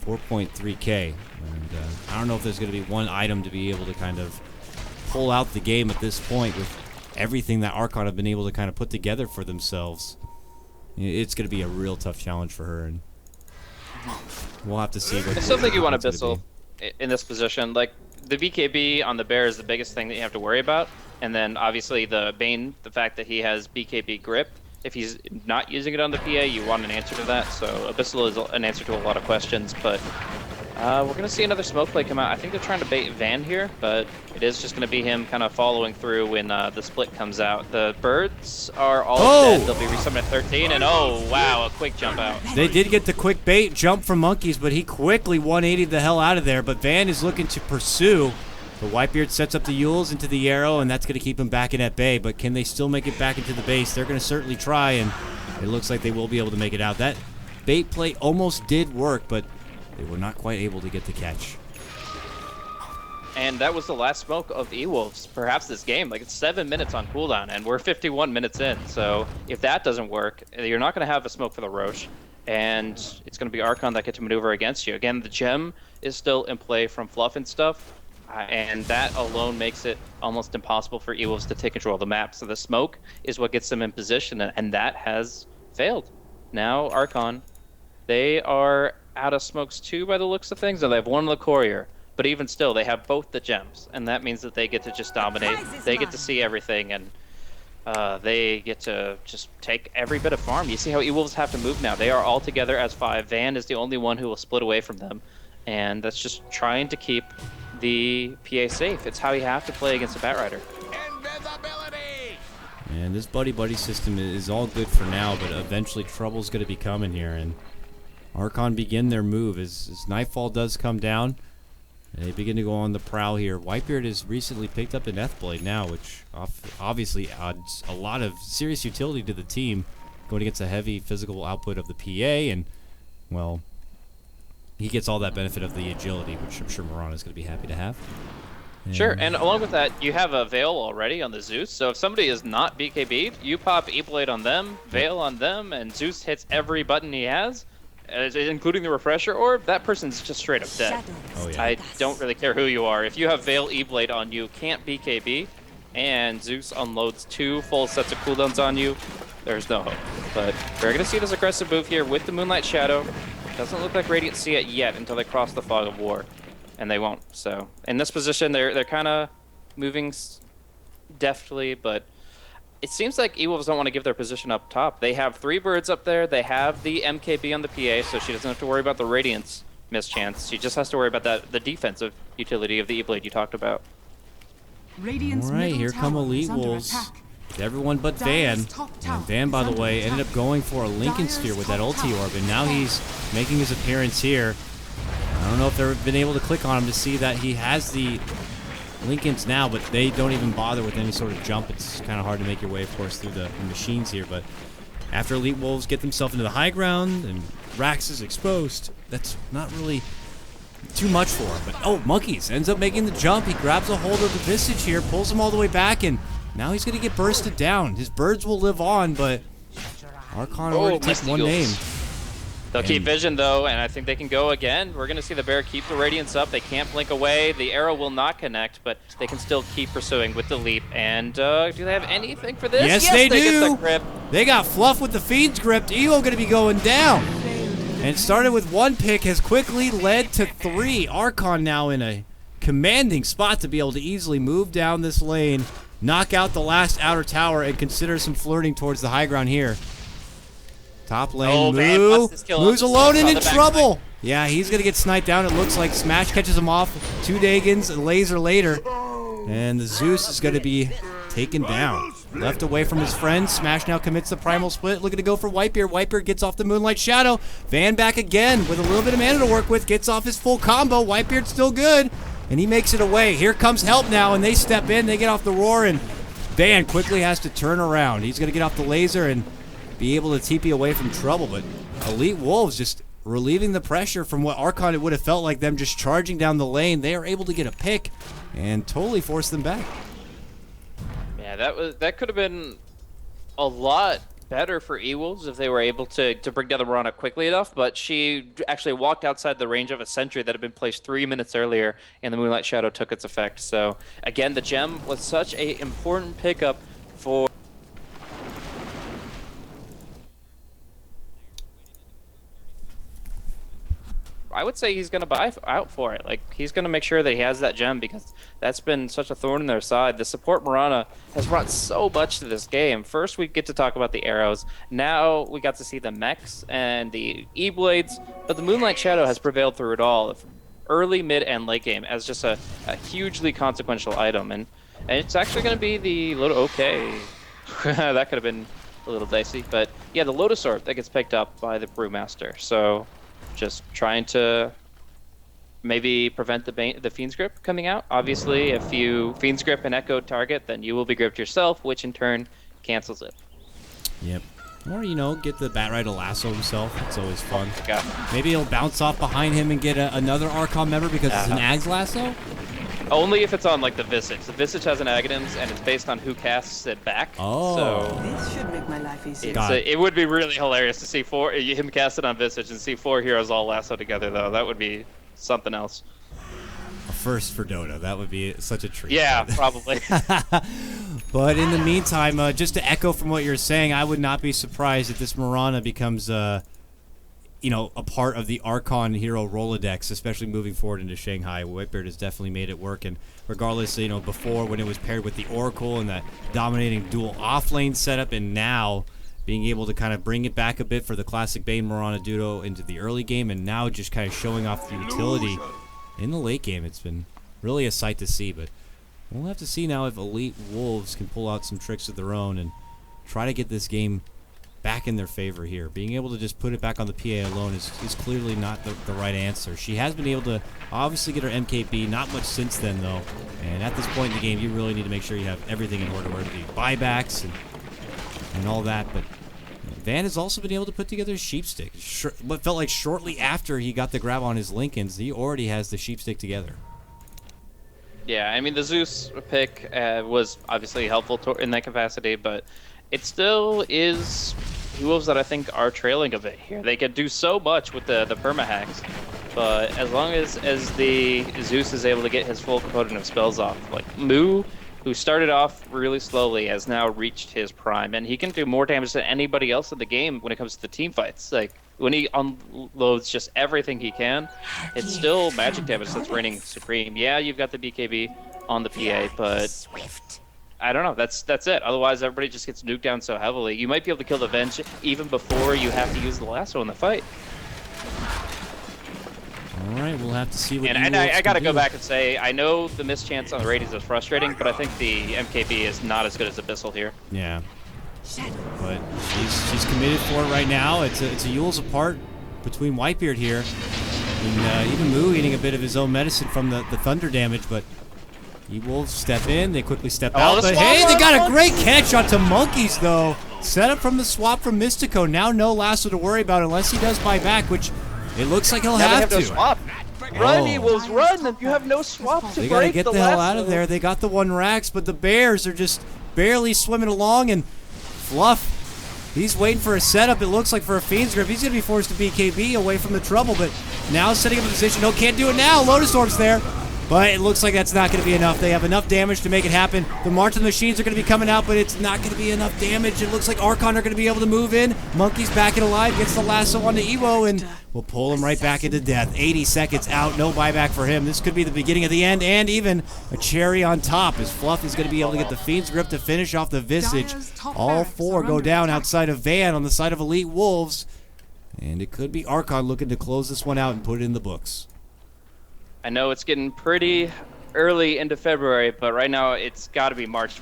S1: 4.3k. And I don't know if there's going to be one item to be able to kind of pull out the game at this point with everything that Archon have been able to kind of put together for themselves. It's going to be a real tough challenge for her, and we'll have to see.
S2: I still think you want Abyssal in this position. Like, the BKB on the Bear is the biggest thing that you have to worry about, and then obviously the Bane, the fact that he has BKB grip. If he's not using it on the PA, you want an answer to that. So Abyssal is an answer to a lot of questions, but we're going to see another smoke play come out. I think they're trying to bait Van here, but it is just going to be him kind of following through when the split comes out. The birds are all dead. They'll be resummoned at 13, and oh, wow, a quick jump out.
S1: They did get the quick bait jump from Monkeys, but he quickly 180'd the hell out of there. But Van is looking to pursue. The Whitebeard sets up the E.Wolves into the arrow, and that's going to keep him back in at bay. But can they still make it back into the base? They're going to certainly try, and it looks like they will be able to make it out. That bait play almost did work, but they were not quite able to get the catch.
S2: And that was the last smoke of E.Wolves, perhaps this game. Like, it's 7 minutes on cooldown, and we're 51 minutes in. So if that doesn't work, you're not going to have a smoke for the Rosh, and it's going to be Archon that get to maneuver against you. Again, the gem is still in play from Fluff and stuff, and that alone makes it almost impossible for E.Wolves to take control of the map. So the smoke is what gets them in position, and that has failed. Now, Archon, they are out of smokes too by the looks of things, and they have one on the courier. But even still, they have both the gems, and that means that they get to just dominate. They get to see everything, and they get to just take every bit of farm. You see how E.Wolves have to move now. They are all together as 5. Van is the only one who will split away from them, and that's just trying to keep the PA safe. It's how you have to play against a Batrider.
S3: Invisibility!
S1: And this buddy system is all good for now, but eventually trouble's going to be coming here, and Archon begin their move as Nightfall does come down. They begin to go on the prowl here. Whitebeard has recently picked up an Blade now, which obviously adds a lot of serious utility to the team, going against a heavy physical output of the PA, and, well, he gets all that benefit of the agility, which I'm sure Moran is going to be happy to have.
S2: Sure, and along with that, you have a Veil already on the Zeus, so if somebody is not BKB'd, you pop E-Blade on them, Veil on them, and Zeus hits every button he has, including the Refresher Orb, that person's just straight up dead.
S1: Oh, yeah.
S2: I don't really care who you are. If you have Veil E-Blade on you, can't BKB, and Zeus unloads 2 full sets of cooldowns on you, there's no hope. But we're going to see this aggressive move here with the Moonlight Shadow. Doesn't look like Radiant see it yet until they cross the Fog of War, and they won't. So in this position, they're kind of moving deftly, but it seems like E.Wolves don't want to give their position up top. They have 3 birds up there. They have the MKB on the PA, so she doesn't have to worry about the Radiance mischance. She just has to worry about the defensive utility of the E-Blade you talked about.
S1: All right, here come Elite Wolves. Everyone but Van. And Van, by the way, ended up going for a Lincoln Sphere with that ulti orb, and now he's making his appearance here. I don't know if they've been able to click on him to see that he has the Lincolns now, but they don't even bother with any sort of jump. It's kind of hard to make your way, of course, through the machines here, but after Elite Wolves get themselves into the high ground and Rax is exposed, that's not really too much for him. But, oh, Monkeys ends up making the jump. He grabs a hold of the Visage here, pulls him all the way back, and now he's going to get bursted down. His birds will live on, but Archon already takes one name.
S2: They'll keep vision, though, and I think they can go again. We're going to see the bear keep the radiance up. They can't blink away. The arrow will not connect, but they can still keep pursuing with the leap. And do they have anything for this?
S1: Yes, they do.
S2: Get the grip.
S1: They got Fluff with the Fiend's Grip. Evo going to be going down. And started with 1 pick, has quickly led to 3. Archon now in a commanding spot to be able to easily move down this lane, knock out the last outer tower, and consider some flirting towards the high ground here. Top lane, Moo's alone and in trouble. Yeah, he's going to get sniped down. It looks like Smash catches him off. 2 Dagons, a laser later. And the Zeus is going to be taken down. Left away from his friends. Smash now commits the primal split. Looking to go for Whitebeard. Whitebeard gets off the Moonlight Shadow. Van back again with a little bit of mana to work with. Gets off his full combo. Whitebeard's still good. And he makes it away. Here comes help now, and they step in. They get off the roar, and Van quickly has to turn around. He's going to get off the laser and be able to TP away from trouble, but E.Wolves just relieving the pressure from what Archon would have felt like them just charging down the lane. They are able to get a pick and totally force them back.
S2: Yeah, that could have been a lot better for E.Wolves if they were able to bring down the Mirana quickly enough, but she actually walked outside the range of a sentry that had been placed 3 minutes earlier, and the Moonlight Shadow took its effect. So again, the gem was such a important pickup for I would say he's going to buy out for it. Like, he's going to make sure that he has that gem because that's been such a thorn in their side. The support Mirana has brought so much to this game. First, we get to talk about the arrows. Now, we got to see the mechs and the E-Blades, but the Moonlight Shadow has prevailed through it all. Early, mid, and late game as just a hugely consequential item. And it's actually going to be the little... Okay. That could have been a little dicey. But, yeah, the Lotus Orb that gets picked up by the Brewmaster. So... just trying to maybe prevent the Fiend's Grip coming out. Obviously, if you Fiend's Grip an Echo target, then you will be gripped yourself, which in turn cancels it.
S1: Yep. Or, you know, get the Batrider lasso himself. It's always fun.
S2: God.
S1: Maybe he'll bounce off behind him and get another Archon member because it's an Ag's lasso?
S2: Only if it's on, like, the Visage. The Visage has an Aghanims, and it's based on who casts it back.
S1: Oh.
S2: So
S4: this should make my life easier.
S2: It would be really hilarious to see him cast it on Visage and see 4 heroes all lasso together, though. That would be something else.
S1: A first for Dota. That would be such a treat.
S2: Yeah, probably.
S1: But in the meantime, just to echo from what you're saying, I would not be surprised if this Mirana becomes... you know, a part of the Archon hero Rolodex, especially moving forward into Shanghai. Whitebeard has definitely made it work, and regardless, you know, before when it was paired with the Oracle and that dominating dual offlane setup, and now being able to kind of bring it back a bit for the classic Bane Mirana duo into the early game, and now just kind of showing off the utility in the late game. It's been really a sight to see, but we'll have to see now if Elite Wolves can pull out some tricks of their own and try to get this game back in their favor here. Being able to just put it back on the PA alone is clearly not the right answer. She has been able to obviously get her MKB, not much since then though. And at this point in the game, you really need to make sure you have everything in order, whether it be buybacks and all that. But Van has also been able to put together a Sheepstick. What felt like shortly after he got the grab on his Lincolns, he already has the Sheepstick together.
S2: Yeah, I mean, the Zeus pick was obviously helpful in that capacity, but it still is E.Wolves that I think are trailing a bit here. They could do so much with the perma-hacks, but as long as the Zeus is able to get his full component of spells off, like Moo, who started off really slowly, has now reached his prime, and he can do more damage than anybody else in the game when it comes to the team fights. Like, when he unloads just everything he can, it's still magic damage that's reigning supreme. Yeah, you've got the BKB on the PA, but I don't know. That's it. Otherwise, everybody just gets nuked down so heavily. You might be able to kill the Venge even before you have to use the lasso in the fight.
S1: All right, we'll have to see what.
S2: And I gotta go back and say, I know the mischance on the radius is frustrating, but I think the MKB is not as good as Abyssal here.
S1: Yeah, but she's committed for it right now. It's a Yules apart between Whitebeard here, and even Moo eating a bit of his own medicine from the thunder damage, but E.Wolves step in, they quickly step out, but hey, they got a great catch onto Monkeys, though. Set up from the swap from Mystico. Now no lasso to worry about unless he does buy back, which it looks like he'll have to.
S2: No swap. Run, E.Wolves, run! You have no swap to break the lasso.
S1: They gotta get the hell out of there. They got the 1 Rax, but the Bears are just barely swimming along, and Fluff He's waiting for a setup, it looks like, for a Fiend's Grip. He's going to be forced to BKB away from the trouble, but now setting up a position. No, can't do it now. Lotus Orb's there. But it looks like that's not going to be enough. They have enough damage to make it happen. The March of the Machines are going to be coming out, but it's not going to be enough damage. It looks like Archon are going to be able to move in. Monkey's back and alive, gets the lasso onto Evo, and will pull him right back into death. 80 seconds out, no buyback for him. This could be the beginning of the end, and even a cherry on top, as Fluff is going to be able to get the Fiend's Grip to finish off the Visage. All four go down outside of Van on the side of Elite Wolves, and it could be Archon looking to close this one out and put it in the books.
S2: I know it's getting pretty early into February, but right now it's got to be March.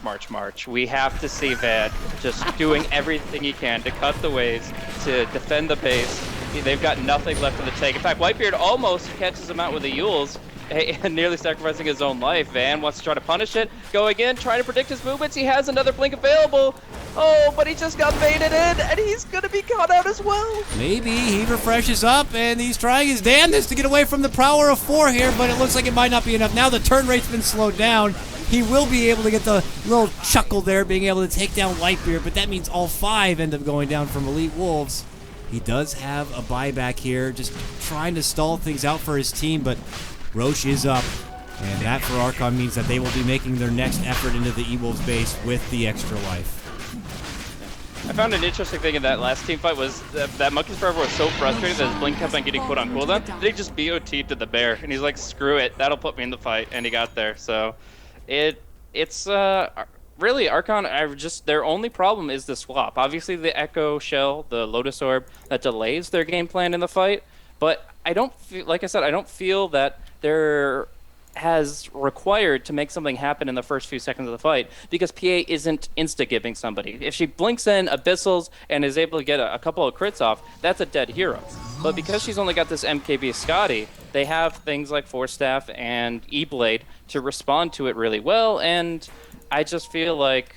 S2: We have to see Van just doing everything he can to cut the waves, to defend the base. They've got nothing left in the tank. In fact, Whitebeard almost catches him out with the Eul's, and nearly sacrificing his own life. Van wants to try to punish it. Going in, trying to predict his movements. He has another blink available. Oh, but he just got baited in, and he's going to be caught out as well.
S1: Maybe he refreshes up, and he's trying his damnedest to get away from the Prowler of 4 here, but it looks like it might not be enough. Now the turn rate's been slowed down. He will be able to get the little chuckle there, being able to take down Whitebeard, but that means all 5 end up going down from Elite Wolves. He does have a buyback here, just trying to stall things out for his team, but Roche is up, and that for Archon means that they will be making their next effort into the E.Wolves base with the extra life.
S2: I found an interesting thing in that last team fight was that Monkey's Forever was so frustrated that his blink kept on getting put on cooldown that he just BOT'd to the bear, and he's like, screw it, that'll put me in the fight, and he got there. So it's really Archon, their only problem is the swap. Obviously the Echo Shell, the Lotus Orb, that delays their game plan in the fight, but I don't feel, like I said, I don't feel that they're has required to make something happen in the first few seconds of the fight, because PA isn't insta-giving somebody. If she blinks in Abyssals and is able to get a couple of crits off, that's a dead hero. But because she's only got this MKB Scotty, they have things like Force Staff and E-Blade to respond to it really well, and I just feel like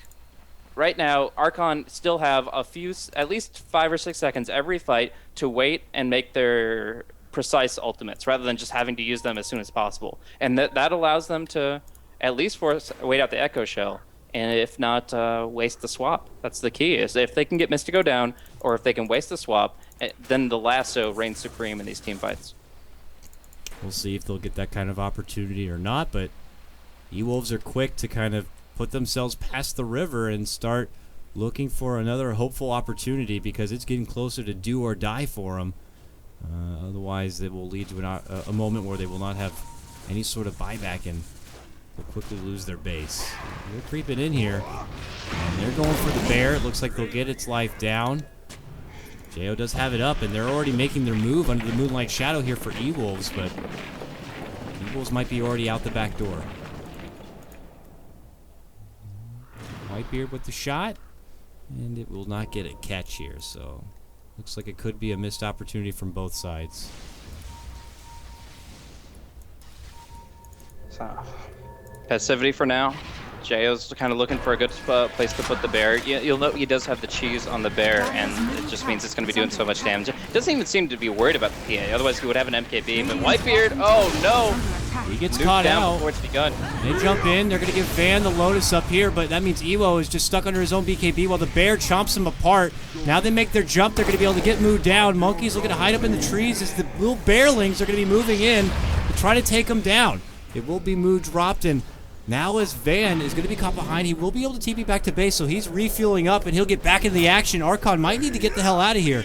S2: right now Archon still have at least 5 or 6 seconds every fight to wait and make their precise ultimates rather than just having to use them as soon as possible, and that allows them to at least wait out the Echo Shell, and if not waste the swap. That's the key, is if they can get Mystico down or if they can waste the swap, then the lasso reigns supreme in these team fights.
S1: We'll see if they'll get that kind of opportunity or not, but E-Wolves are quick to kind of put themselves past the river and start looking for another hopeful opportunity, because it's getting closer to do or die for them. Otherwise, it will lead to a moment where they will not have any sort of buyback and will quickly lose their base. They're creeping in here, and they're going for the bear. It looks like they'll get its life down. Jo does have it up, and they're already making their move under the Moonlight Shadow here for E-Wolves, but E-Wolves might be already out the back door. Whitebeard with the shot, and it will not get a catch here, so looks like it could be a missed opportunity from both sides.
S2: So, passivity for now. Jo's kind of looking for a good place to put the bear. You'll note he does have the cheese on the bear, and it just means it's going to be doing so much damage. Doesn't even seem to be worried about the PA, otherwise he would have an MKB. But Whitebeard, oh no!
S1: He gets caught out.
S2: Before it's begun.
S1: They jump in. They're going to give Van the Lotus up here, but that means Ewo is just stuck under his own BKB while the bear chomps him apart. Now they make their jump. They're going to be able to get moved down. Monkey's looking to hide up in the trees as the little bearlings are going to be moving in to try to take him down. It will be Moo dropped, and now as Van is going to be caught behind, he will be able to TP back to base, so he's refueling up, and he'll get back into the action. Archon might need to get the hell out of here.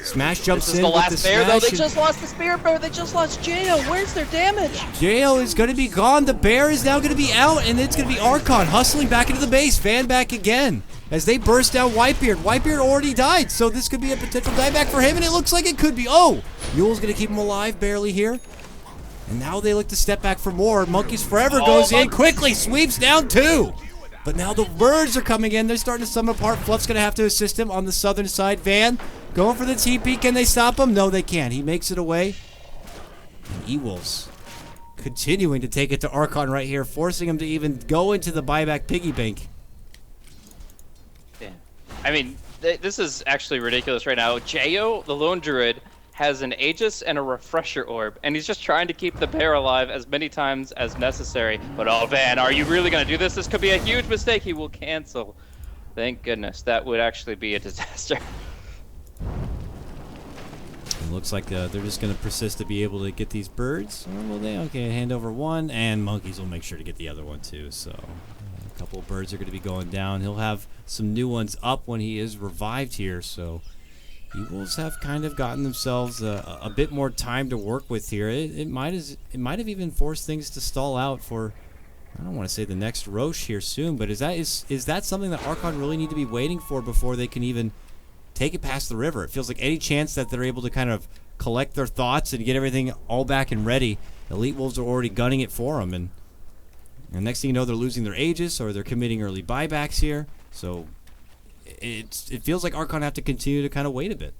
S1: Smash jumps in.
S2: This is the last
S1: with the
S2: bear, though. They
S1: smash,
S2: just lost the spear bear. They just lost Jo. Where's their damage?
S1: Jo is going to be gone. The bear is now going to be out, and it's going to be Archon hustling back into the base. Van back again as they burst down Whitebeard. Whitebeard already died, so this could be a potential dieback for him, and it looks like it could be. Oh, Yule's going to keep him alive barely here. And now they look to step back for more. Monkeys Forever goes in quickly, sweeps down 2. But now the birds are coming in. They're starting to sum apart. Fluff's going to have to assist him on the southern side. Van going for the TP. Can they stop him? No, they can't. He makes it away. And E.Wolves continuing to take it to Archon right here, forcing him to even go into the buyback piggy bank.
S2: Yeah. I mean, this is actually ridiculous right now. Jo, the lone druid, has an Aegis and a Refresher Orb, and he's just trying to keep the bear alive as many times as necessary. But oh, Van, are you really going to do this? This could be a huge mistake. He will cancel. Thank goodness. That would actually be a disaster.
S1: It looks like they're just going to persist to be able to get these birds. Or will they? Okay, hand over one, and monkeys will make sure to get the other one too. So a couple of birds are going to be going down. He'll have some new ones up when he is revived here. So E.Wolves have kind of gotten themselves a bit more time to work with here. It might have even forced things to stall out for, I don't want to say the next Roche here soon, but is that something that Archon really need to be waiting for before they can even take it past the river? It feels like any chance that they're able to kind of collect their thoughts and get everything all back and ready, Elite Wolves are already gunning it for them, and next thing you know, they're losing their Aegis or they're committing early buybacks here. So it feels like Archon have to continue to kind of wait a bit.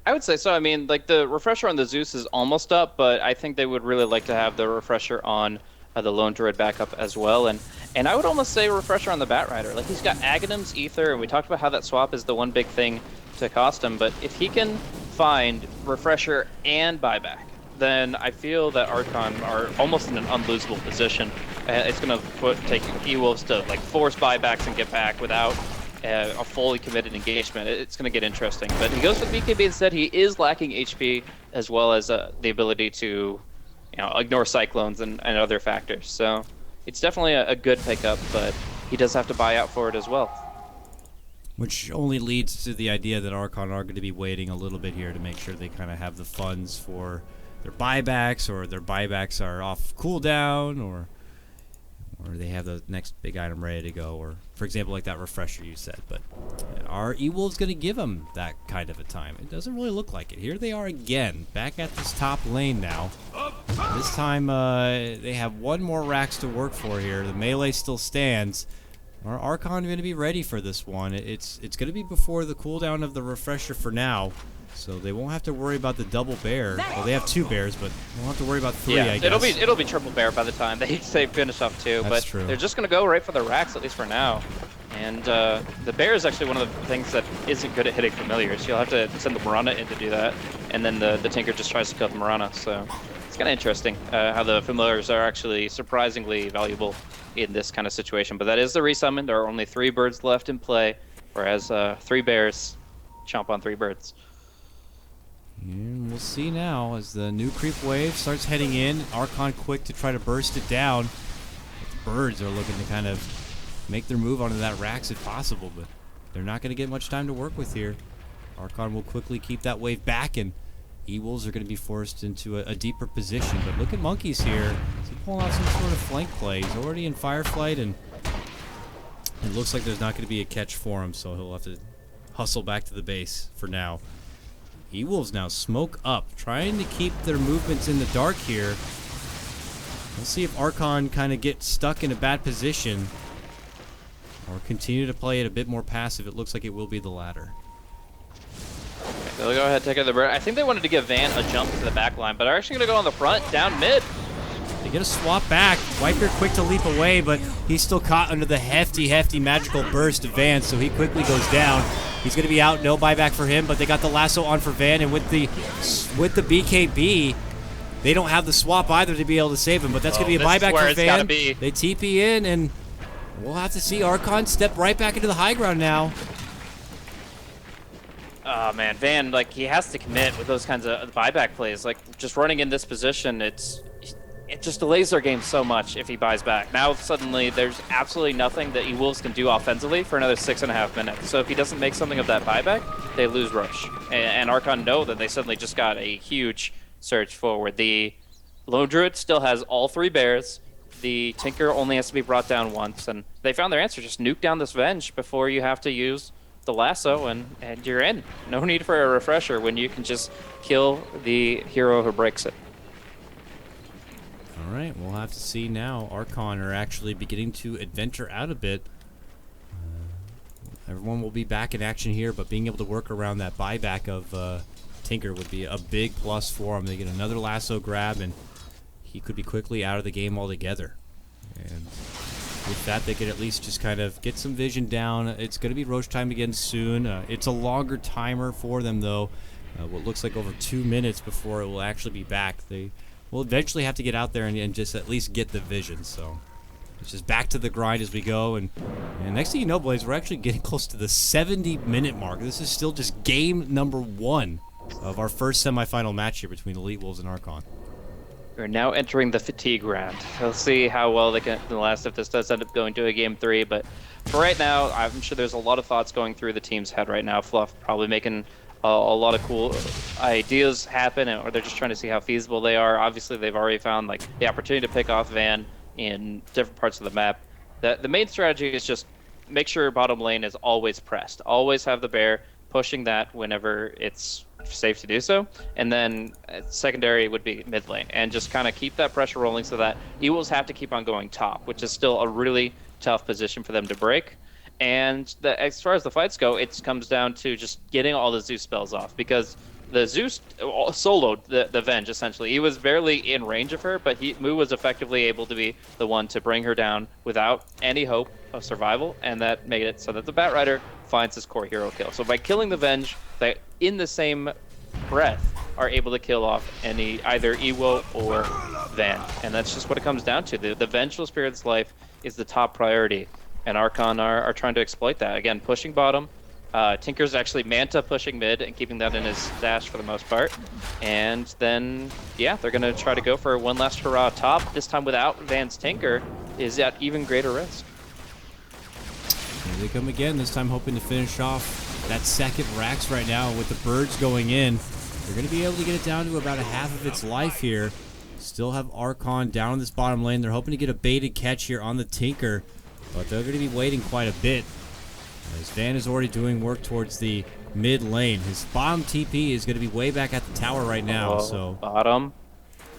S2: I would say so. I mean, like the refresher on the Zeus is almost up, but I think they would really like to have the refresher on the Lone Druid back up as well. And I would almost say refresher on the Bat Rider. Like, he's got Aghanim's Ether, and we talked about how that swap is the one big thing to cost him. But if he can find refresher and buyback, then I feel that Archon are almost in an unlosable position. It's going to take E.Wolves to like force buybacks and get back without a fully committed engagement. It's going to get interesting. But he goes with BKB instead. He is lacking HP as well as the ability to ignore cyclones and other factors. So it's definitely a good pickup, but he does have to buy out for it as well.
S1: Which only leads to the idea that Archon are going to be waiting a little bit here to make sure they kind of have the funds for their buybacks, or their buybacks are off cooldown, or they have the next big item ready to go, or for example like that refresher you said. But are E.Wolves going to give them that kind of a time? It doesn't really look like it. Here they are again, back at this top lane now. This time they have one more Rax to work for here. The melee still stands. Are Archon going to be ready for this one? It's going to be before the cooldown of the refresher for now, so they won't have to worry about the double bear. Well, they have two bears, but they won't have to worry about three, I guess.
S2: It'll be triple bear by the time they finish off two.
S1: That's
S2: but
S1: true. They're
S2: just going to go right for the Rax, at least for now. And the bear is actually one of the things that isn't good at hitting familiars. You'll have to send the Mirana in to do that, and then the Tinker just tries to kill the Mirana. So it's kind of interesting how the familiars are actually surprisingly valuable in this kind of situation. But that is the resummon. There are only 3 birds left in play, whereas 3 bears chomp on 3 birds.
S1: And we'll see now as the new creep wave starts heading in. Archon quick to try to burst it down. The birds are looking to kind of make their move onto that Rax if possible, but they're not going to get much time to work with here. Archon will quickly keep that wave back, and E.Wolves are going to be forced into a deeper position. But look at Monkeys here. He's pulling out some sort of flank play. He's already in Fireflight, and it looks like there's not going to be a catch for him, so he'll have to hustle back to the base for now. E.Wolves now smoke up, trying to keep their movements in the dark here. Let's see if Archon kind of gets stuck in a bad position or continue to play it a bit more passive. It looks like it will be the latter.
S2: They'll go ahead and take out the bird. I think they wanted to give Van a jump to the back line, but they're actually going to go on the front, down mid.
S1: They get a swap back. Viper quick to leap away, but he's still caught under the hefty magical burst of Van, so he quickly goes down. He's going to be out. No buyback for him, but they got the lasso on for Van, and with the BKB, they don't have the swap either to be able to save him, but that's going to be a buyback for Van. They TP in, and we'll have to see Archon step right back into the high ground now.
S2: Oh man, Van, like, he has to commit with those kinds of buyback plays. Like, just running in this position, it just delays their game so much if he buys back. Now suddenly there's absolutely nothing that E.Wolves can do offensively for another 6.5 minutes. So if he doesn't make something of that buyback, they lose Roche. And Archon know that they suddenly just got a huge surge forward. The Lone Druid still has all 3 bears. The Tinker only has to be brought down once. And they found their answer. Just nuke down this Venge before you have to use the lasso, and you're in. No need for a refresher when you can just kill the hero who breaks it.
S1: All right, we'll have to see now. Archon are actually beginning to adventure out a bit. Everyone will be back in action here, but being able to work around that buyback of Tinker would be a big plus for him. They get another lasso grab, and he could be quickly out of the game altogether. And with that, they could at least just kind of get some vision down. It's going to be Roche time again soon. It's a longer timer for them, though. What looks like over 2 minutes before it will actually be back. They will eventually have to get out there and just at least get the vision. So It's just back to the grind as we go. And next thing you know, boys, we're actually getting close to the 70-minute mark. This is still just game number 1 of our first semifinal match here between E.Wolves and Archon.
S2: We're now entering the fatigue round. We'll see how well they can last if this does end up going to a game 3. But for right now, I'm sure there's a lot of thoughts going through the team's head right now. Fluff probably making a lot of cool ideas happen, or they're just trying to see how feasible they are. Obviously, they've already found like the opportunity to pick off Van in different parts of the map. The main strategy is just make sure bottom lane is always pressed. Always have the bear pushing that whenever it's safe to do so, and then secondary would be mid lane, and just kind of keep that pressure rolling so that E.Wolves have to keep on going top, which is still a really tough position for them to break. And as far as the fights go, it comes down to just getting all the Zeus spells off, because the Zeus soloed the Venge, essentially. He was barely in range of her, but Mu was effectively able to be the one to bring her down without any hope of survival, and that made it so that the Batrider finds his core hero kill. So by killing the Venge, they, in the same breath, are able to kill off either Ewo or Van. And that's just what it comes down to. The Vengeful Spirit's life is the top priority, and Archon are trying to exploit that. Again, pushing bottom. Tinker's actually Manta pushing mid and keeping that in his stash for the most part. And then, yeah, they're going to try to go for one last hurrah top. This time without Van's Tinker is at even greater risk.
S1: Here they come again, this time hoping to finish off that second Rax right now with the birds going in. They're going to be able to get it down to about a half of its life here. Still have Archon down in this bottom lane. They're hoping to get a baited catch here on the Tinker, but they're going to be waiting quite a bit, as Van is already doing work towards the mid lane. His bottom TP is going to be way back at the tower right now. So
S2: bottom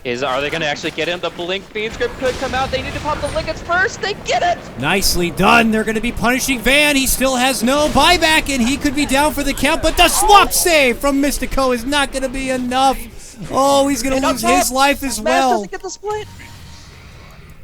S2: are they going to actually get him? The Blink Beam Script could come out. They need to pop the Lickets first. They get it!
S1: Nicely done. They're going to be punishing Van. He still has no buyback, and he could be down for the count, but the swap save from Mystico is not going to be enough. Oh, he's going to lose his life as well.
S2: Doesn't get the split.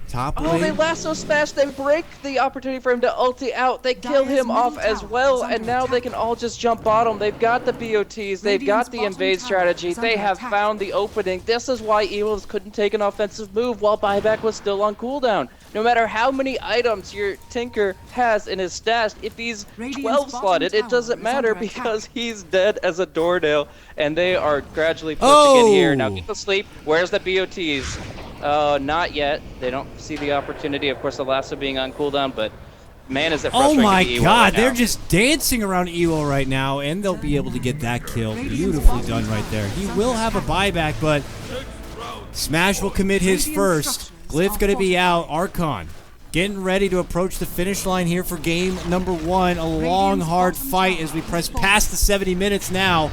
S1: Top
S2: lane. Oh, they lasso smash. They break the opportunity for him to ulti out. They kill him off as well, and now they can all just jump bottom. They've got the BOTs. They've got the invade strategy. They have found the opening. This is why E.Wolves couldn't take an offensive move while buyback was still on cooldown. No matter how many items your Tinker has in his stash, if he's 12 slotted, it doesn't matter because he's dead as a doornail, and they are gradually pushing in here. Now get the sleep. Where's the BOTs? Not yet. They don't see the opportunity. Of course, the lasso being on cooldown, but man, is it frustrating.
S1: Oh my god,
S2: right
S1: they're just dancing around Ewo right now, and they'll be able to get that kill. Beautifully done right there. He will have a buyback, but Smash will commit his first. Glyph gonna be out. Archon getting ready to approach the finish line here for game number 1. A long, hard fight as we press past the 70 minutes now.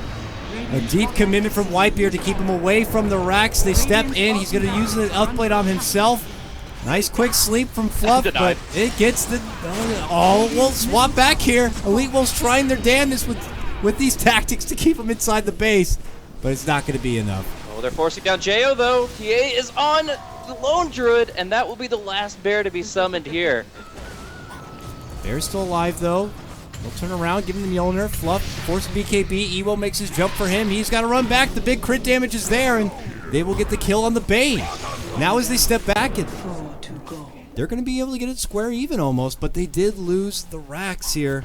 S1: A deep commitment from Whitebeard to keep him away from the Rax. They step in. He's going to use the outplay on himself. Nice quick sleep from Fluff, but it gets the... Oh, we'll swap back here. E.Wolves trying their damnedest with these tactics to keep him inside the base, but it's not going to be enough.
S2: Oh, they're forcing down Jo, though. TA is on the Lone Druid, and that will be the last bear to be summoned here.
S1: Bear's still alive, though. He'll turn around, give him the Mjolnir. Fluff forces BKB. Ewo makes his jump for him. He's got to run back. The big crit damage is there, and they will get the kill on the Bane. Now as they step back, they're going to be able to get it square even almost, but they did lose the Rax here.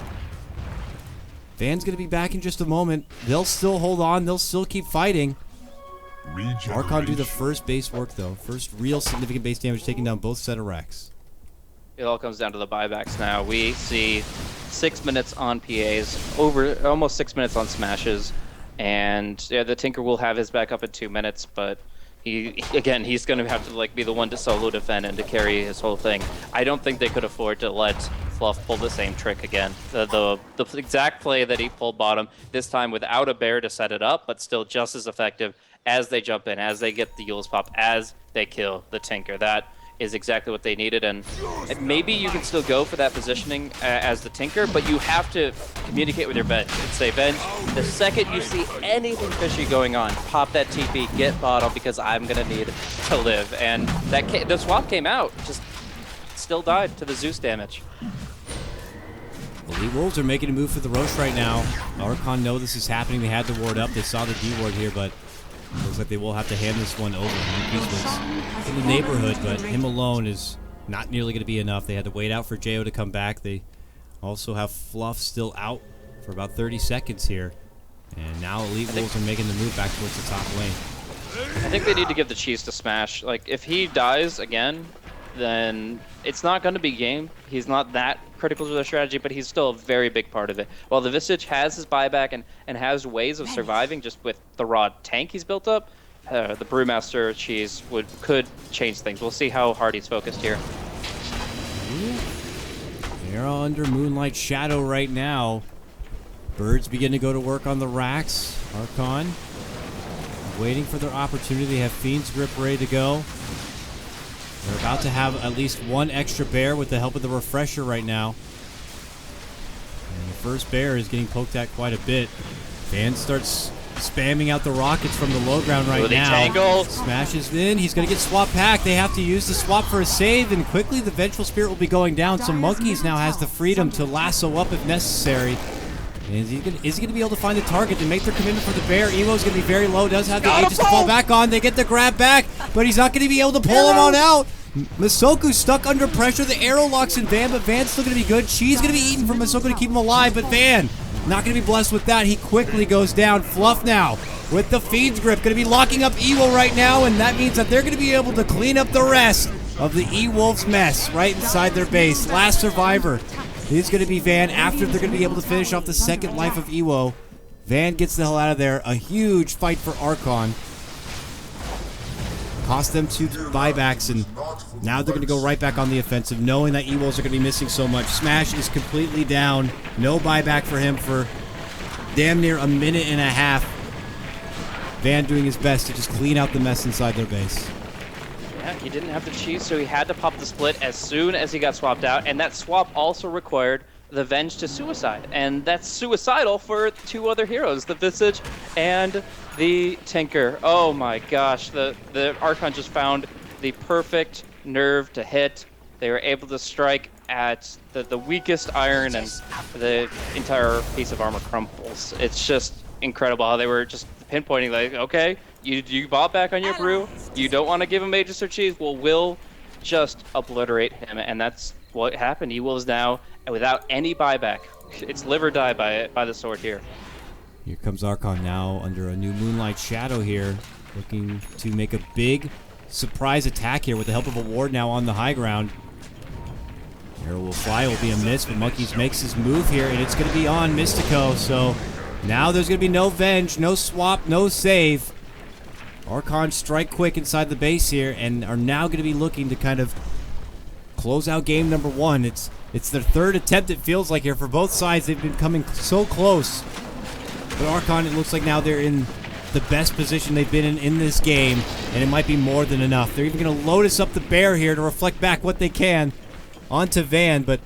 S1: Van's going to be back in just a moment. They'll still hold on. They'll still keep fighting. Archon do the first base work, though. First real significant base damage, taking down both set of Rax.
S2: It all comes down to the buybacks now. We see 6 minutes on PAs, over almost 6 minutes on smashes, and yeah, the Tinker will have his back up in 2 minutes, but he's going to have to like be the one to solo defend and to carry his whole thing. I don't think they could afford to let Fluff pull the same trick again. The exact play that he pulled bottom, this time without a bear to set it up, but still just as effective as they jump in, as they get the Yules pop, as they kill the Tinker. That is exactly what they needed, and maybe you can still go for that positioning as the Tinker, but you have to communicate with your bench and say, bench, the second you see anything fishy going on, pop that TP, get bottom, because I'm gonna need to live. And that the swap came out, just still died to the Zeus damage.
S1: The E.Wolves are making a move for the Roche right now. Archon know this is happening. They had the ward up. They saw the D ward here, but looks like they will have to hand this one over. He's was in the neighborhood, but him alone is not nearly going to be enough. They had to wait out for Jo to come back. They also have Fluff still out for about 30 seconds here. And now E.Wolves are making the move back towards the top lane.
S2: I think they need to give the cheese to Smash. Like, if he dies again, then it's not going to be game. He's not that critical to their strategy, but he's still a very big part of it. While the Visage has his buyback and has ways of surviving just with the raw tank he's built up, the Brewmaster cheese could change things. We'll see how hard he's focused here.
S1: They're under Moonlight Shadow right now. Birds begin to go to work on the racks. Archon waiting for their opportunity. They have Fiend's Grip ready to go. They're about to have at least one extra bear with the help of the refresher right now. And the first bear is getting poked at quite a bit. Van starts spamming out the rockets from the low ground right now.
S2: Tangle.
S1: Smashes in. He's going to get swapped back. They have to use the swap for a save, and quickly the Vengeful Spirit will be going down. So Monkeys now has the freedom to lasso up if necessary. Is he going to be able to find the target to make their commitment for the bear? Evo's going to be very low. Does have the Aegis to fall back on. They get the grab back, but he's not going to be able to pull him on out. Masoku's stuck under pressure. The arrow locks in Van, but Van's still going to be good. She's going to be eaten from Masoku to keep him alive, but Van not going to be blessed with that. He quickly goes down. Fluff now with the Fiend's Grip. Going to be locking up E.Wolves right now, and that means that they're going to be able to clean up the rest of the E.Wolves mess right inside their base. Last survivor is going to be Van after they're going to be able to finish off the second life of Ewo. Van gets the hell out of there. A huge fight for Archon. Cost them 2 buybacks, and now they're going to go right back on the offensive, knowing that E.Wolves are going to be missing so much. Smash is completely down. No buyback for him for damn near a minute and a half. Van doing his best to just clean out the mess inside their base.
S2: Yeah, he didn't have the cheese, so he had to pop the split as soon as he got swapped out, and that swap also required the Venge to suicide, and that's suicidal for 2 other heroes, the Visage and the Tinker. Oh my gosh, the Archon just found the perfect nerve to hit. They were able to strike at the weakest iron, and the entire piece of armor crumbles. It's just incredible how they were just pinpointing, like, okay, you bought back on your brew, you don't want to give him Aegis or cheese, well, we'll just obliterate him, and that's what happened. E.Wolves now, without any buyback. It's live or die by the sword here.
S1: Here comes Archon now under a new Moonlight Shadow here, looking to make a big surprise attack here with the help of a ward now on the high ground. Arrow will fly, it will be a miss, but Monkeys makes his move here, and it's going to be on Mystico, so now there's going to be no Venge, no swap, no save. Archon strike quick inside the base here, and are now going to be looking to kind of close out game number 1. It's their 3rd attempt, it feels like, here for both sides. They've been coming so close. But Archon, it looks like now they're in the best position they've been in this game, and it might be more than enough. They're even going to Lotus up the bear here to reflect back what they can onto Van, but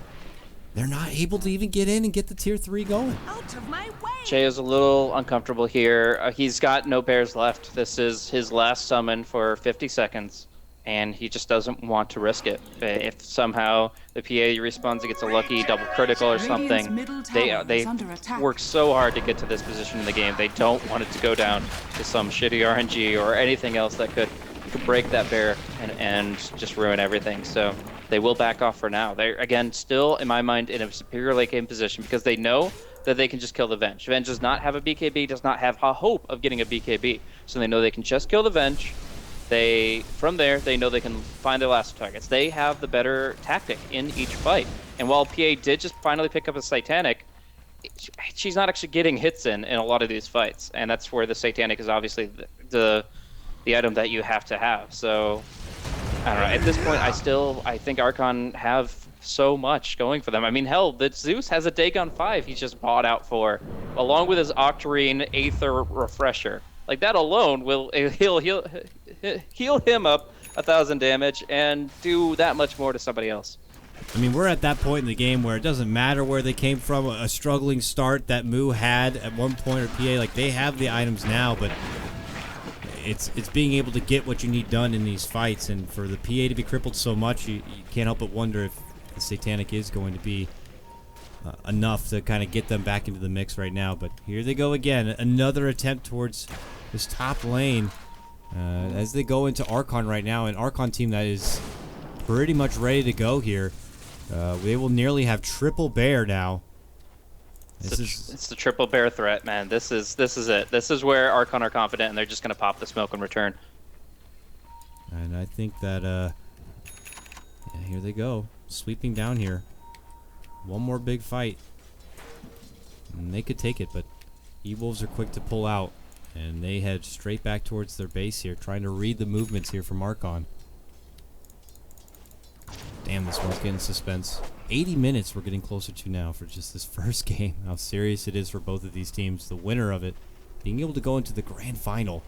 S1: they're not able to even get in and get the tier 3 going.
S4: Out of my way.
S2: Jay is a little uncomfortable here. He's got no bears left. This is his last summon for 50 seconds. And he just doesn't want to risk it. If somehow the PA respawns and gets a lucky double critical or something, they work so hard to get to this position in the game. They don't want it to go down to some shitty RNG or anything else that could break that bear and just ruin everything. So they will back off for now. They're, again, still, in my mind, in a superior late game position because they know that they can just kill the Venge. Venge does not have a BKB, does not have a hope of getting a BKB. So they know they can just kill the Venge. From there, they know they can find their last targets. They have the better tactic in each fight. And while PA did just finally pick up a Satanic, she's not actually getting hits in a lot of these fights. And that's where the Satanic is obviously the item that you have to have. So, I don't know. At this point, I think Archon have so much going for them. I mean, hell, the Zeus has a Dagon 5 he's just bought out for, along with his Octarine Aether Refresher. Like, that alone will heal him up 1,000 damage and do that much more to somebody else.
S1: I mean, we're at that point in the game where it doesn't matter where they came from. A struggling start that Moo had at one point, or PA, like, they have the items now, but it's being able to get what you need done in these fights. And for the PA to be crippled so much, you can't help but wonder if the Satanic is going to be enough to kind of get them back into the mix right now. But here they go again, another attempt towards this top lane as they go into Archon right now, an Archon team that is pretty much ready to go here. They will nearly have triple bear now.
S2: It's the triple bear threat, man. This is it. This is where Archon are confident, and they're just going to pop the smoke in return.
S1: And I think that, yeah, here they go. Sweeping down here. One more big fight. And they could take it, but E.Wolves are quick to pull out. And they head straight back towards their base here, trying to read the movements here from Archon. Damn, this one's getting suspense. 80 minutes we're getting closer to now for just this first game. How serious it is for both of these teams. The winner of it being able to go into the grand final.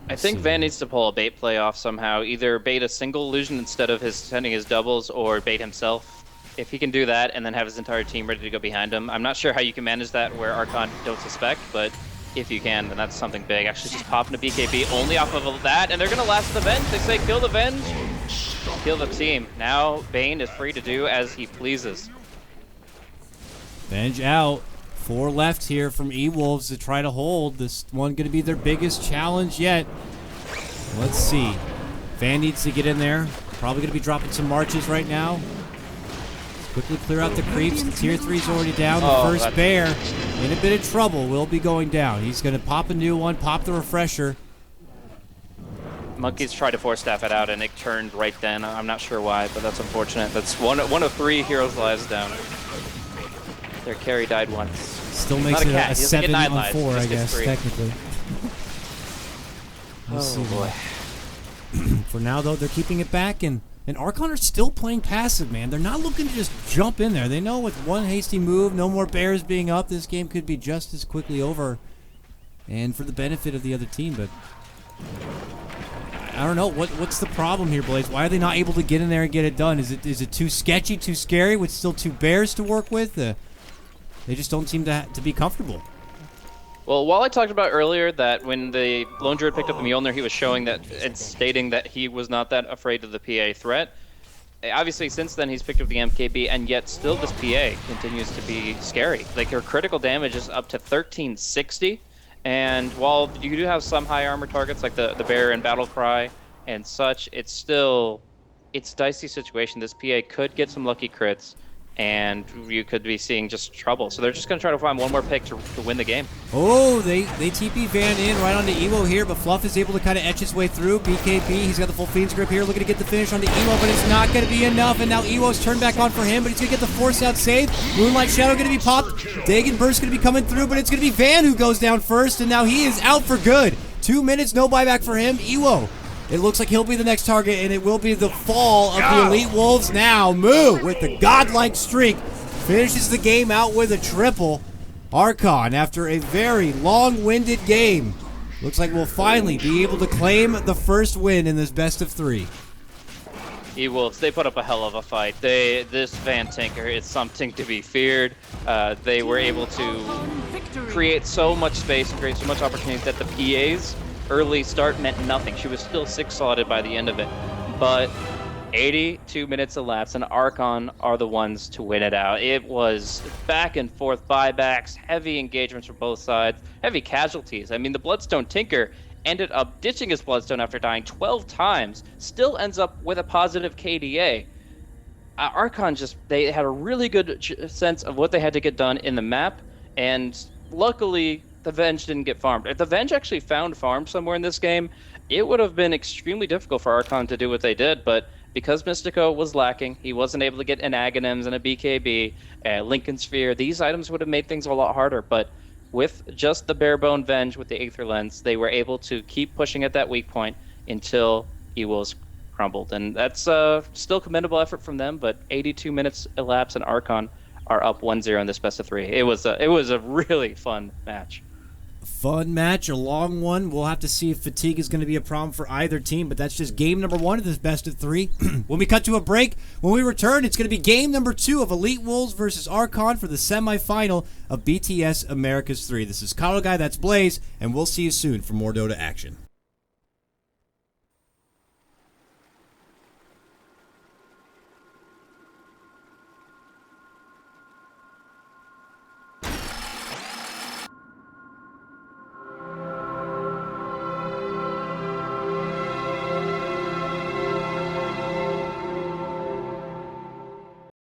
S2: I think Van needs to pull a bait play off somehow. Either bait a single illusion instead of sending his doubles, or bait himself. If he can do that and then have his entire team ready to go behind him. I'm not sure how you can manage that where Archon don't suspect, but if you can, then that's something big. Actually just popping a BKB only off of that, and they're going to last the Venge. They say kill the Venge, kill the team. Now Bane is free to do as he pleases.
S1: Venge out. 4 left here from E.Wolves to try to hold. This one going to be their biggest challenge yet. Let's see. Van needs to get in there. Probably going to be dropping some marches right now. Quickly clear out the creeps. The tier 3's already down. The first bear in a bit of trouble will be going down. He's going to pop a new one, pop the refresher.
S2: Monkeys tried to force staff it out and it turned right then. I'm not sure why, but that's unfortunate. That's one of 3 heroes' lives down. Their carry died once.
S1: Still makes it a 7 on 4, I guess, technically.
S2: Oh boy.
S1: For now, though, they're keeping it back, and Archon are still playing passive, man. They're not looking to just jump in there. They know with one hasty move, no more bears being up, this game could be just as quickly over, and for the benefit of the other team. But I don't know. What's the problem here, Blaze? Why are they not able to get in there and get it done? Is it too sketchy, too scary with still 2 bears to work with? They just don't seem to be comfortable.
S2: Well, while I talked about earlier that when the Lone Druid picked up the Mjolnir, he was showing that and stating that he was not that afraid of the PA threat. Obviously, since then, he's picked up the MKB, and yet still this PA continues to be scary. Like, her critical damage is up to 1360, and while you do have some high armor targets, like the Bear and Battle Cry and such, it's a dicey situation. This PA could get some lucky crits, and you could be seeing just trouble. So they're just going to try to find one more pick to win the game.
S1: Oh, they TP Van in right onto Evo here, but Fluff is able to kind of etch his way through. BKB, he's got the full Fiend's Grip here, looking to get the finish onto Evo, but it's not going to be enough, and now Evo's turned back on for him, but he's going to get the Force Out save. Moonlight Shadow going to be popped. Dagon Burst going to be coming through, but it's going to be Van who goes down first, and now he is out for good. 2 minutes, no buyback for him. Evo, it looks like he'll be the next target, and it will be the fall of the Elite Wolves now. Moo, with the godlike streak, finishes the game out with a triple. Archon, after a very long-winded game, looks like we'll finally be able to claim the first win in this best of 3.
S2: E.Wolves, they put up a hell of a fight. This Van Tinker is something to be feared. They were able to create so much space and create so much opportunity that the PA's early start meant nothing. She was still 6-slotted by the end of it. But 82 minutes elapsed, and Archon are the ones to win it out. It was back and forth buybacks, heavy engagements from both sides, heavy casualties. I mean, the Bloodstone Tinker ended up ditching his Bloodstone after dying 12 times, still ends up with a positive KDA. Archon they had a really good sense of what they had to get done in the map, and luckily the Venge didn't get farmed. If the Venge actually found farm somewhere in this game, it would have been extremely difficult for Archon to do what they did, but because Mystico was lacking, he wasn't able to get an Aghanims and a BKB, Lincoln Sphere, these items would have made things a lot harder, but with just the bare bone Venge with the Aether Lens, they were able to keep pushing at that weak point until E.Wolves crumbled, and that's still commendable effort from them, but 82 minutes elapsed and Archon are up 1-0 in this best of 3. It was a really fun match.
S1: Fun match, a long one. We'll have to see if fatigue is going to be a problem for either team, but that's just game number 1 of this best of 3. When we cut to a break, when we return, it's going to be game number 2 of Elite Wolves versus Archon for the semifinal of BTS Americas 3. This is KotLGuy, that's Blaze, and we'll see you soon for more Dota action.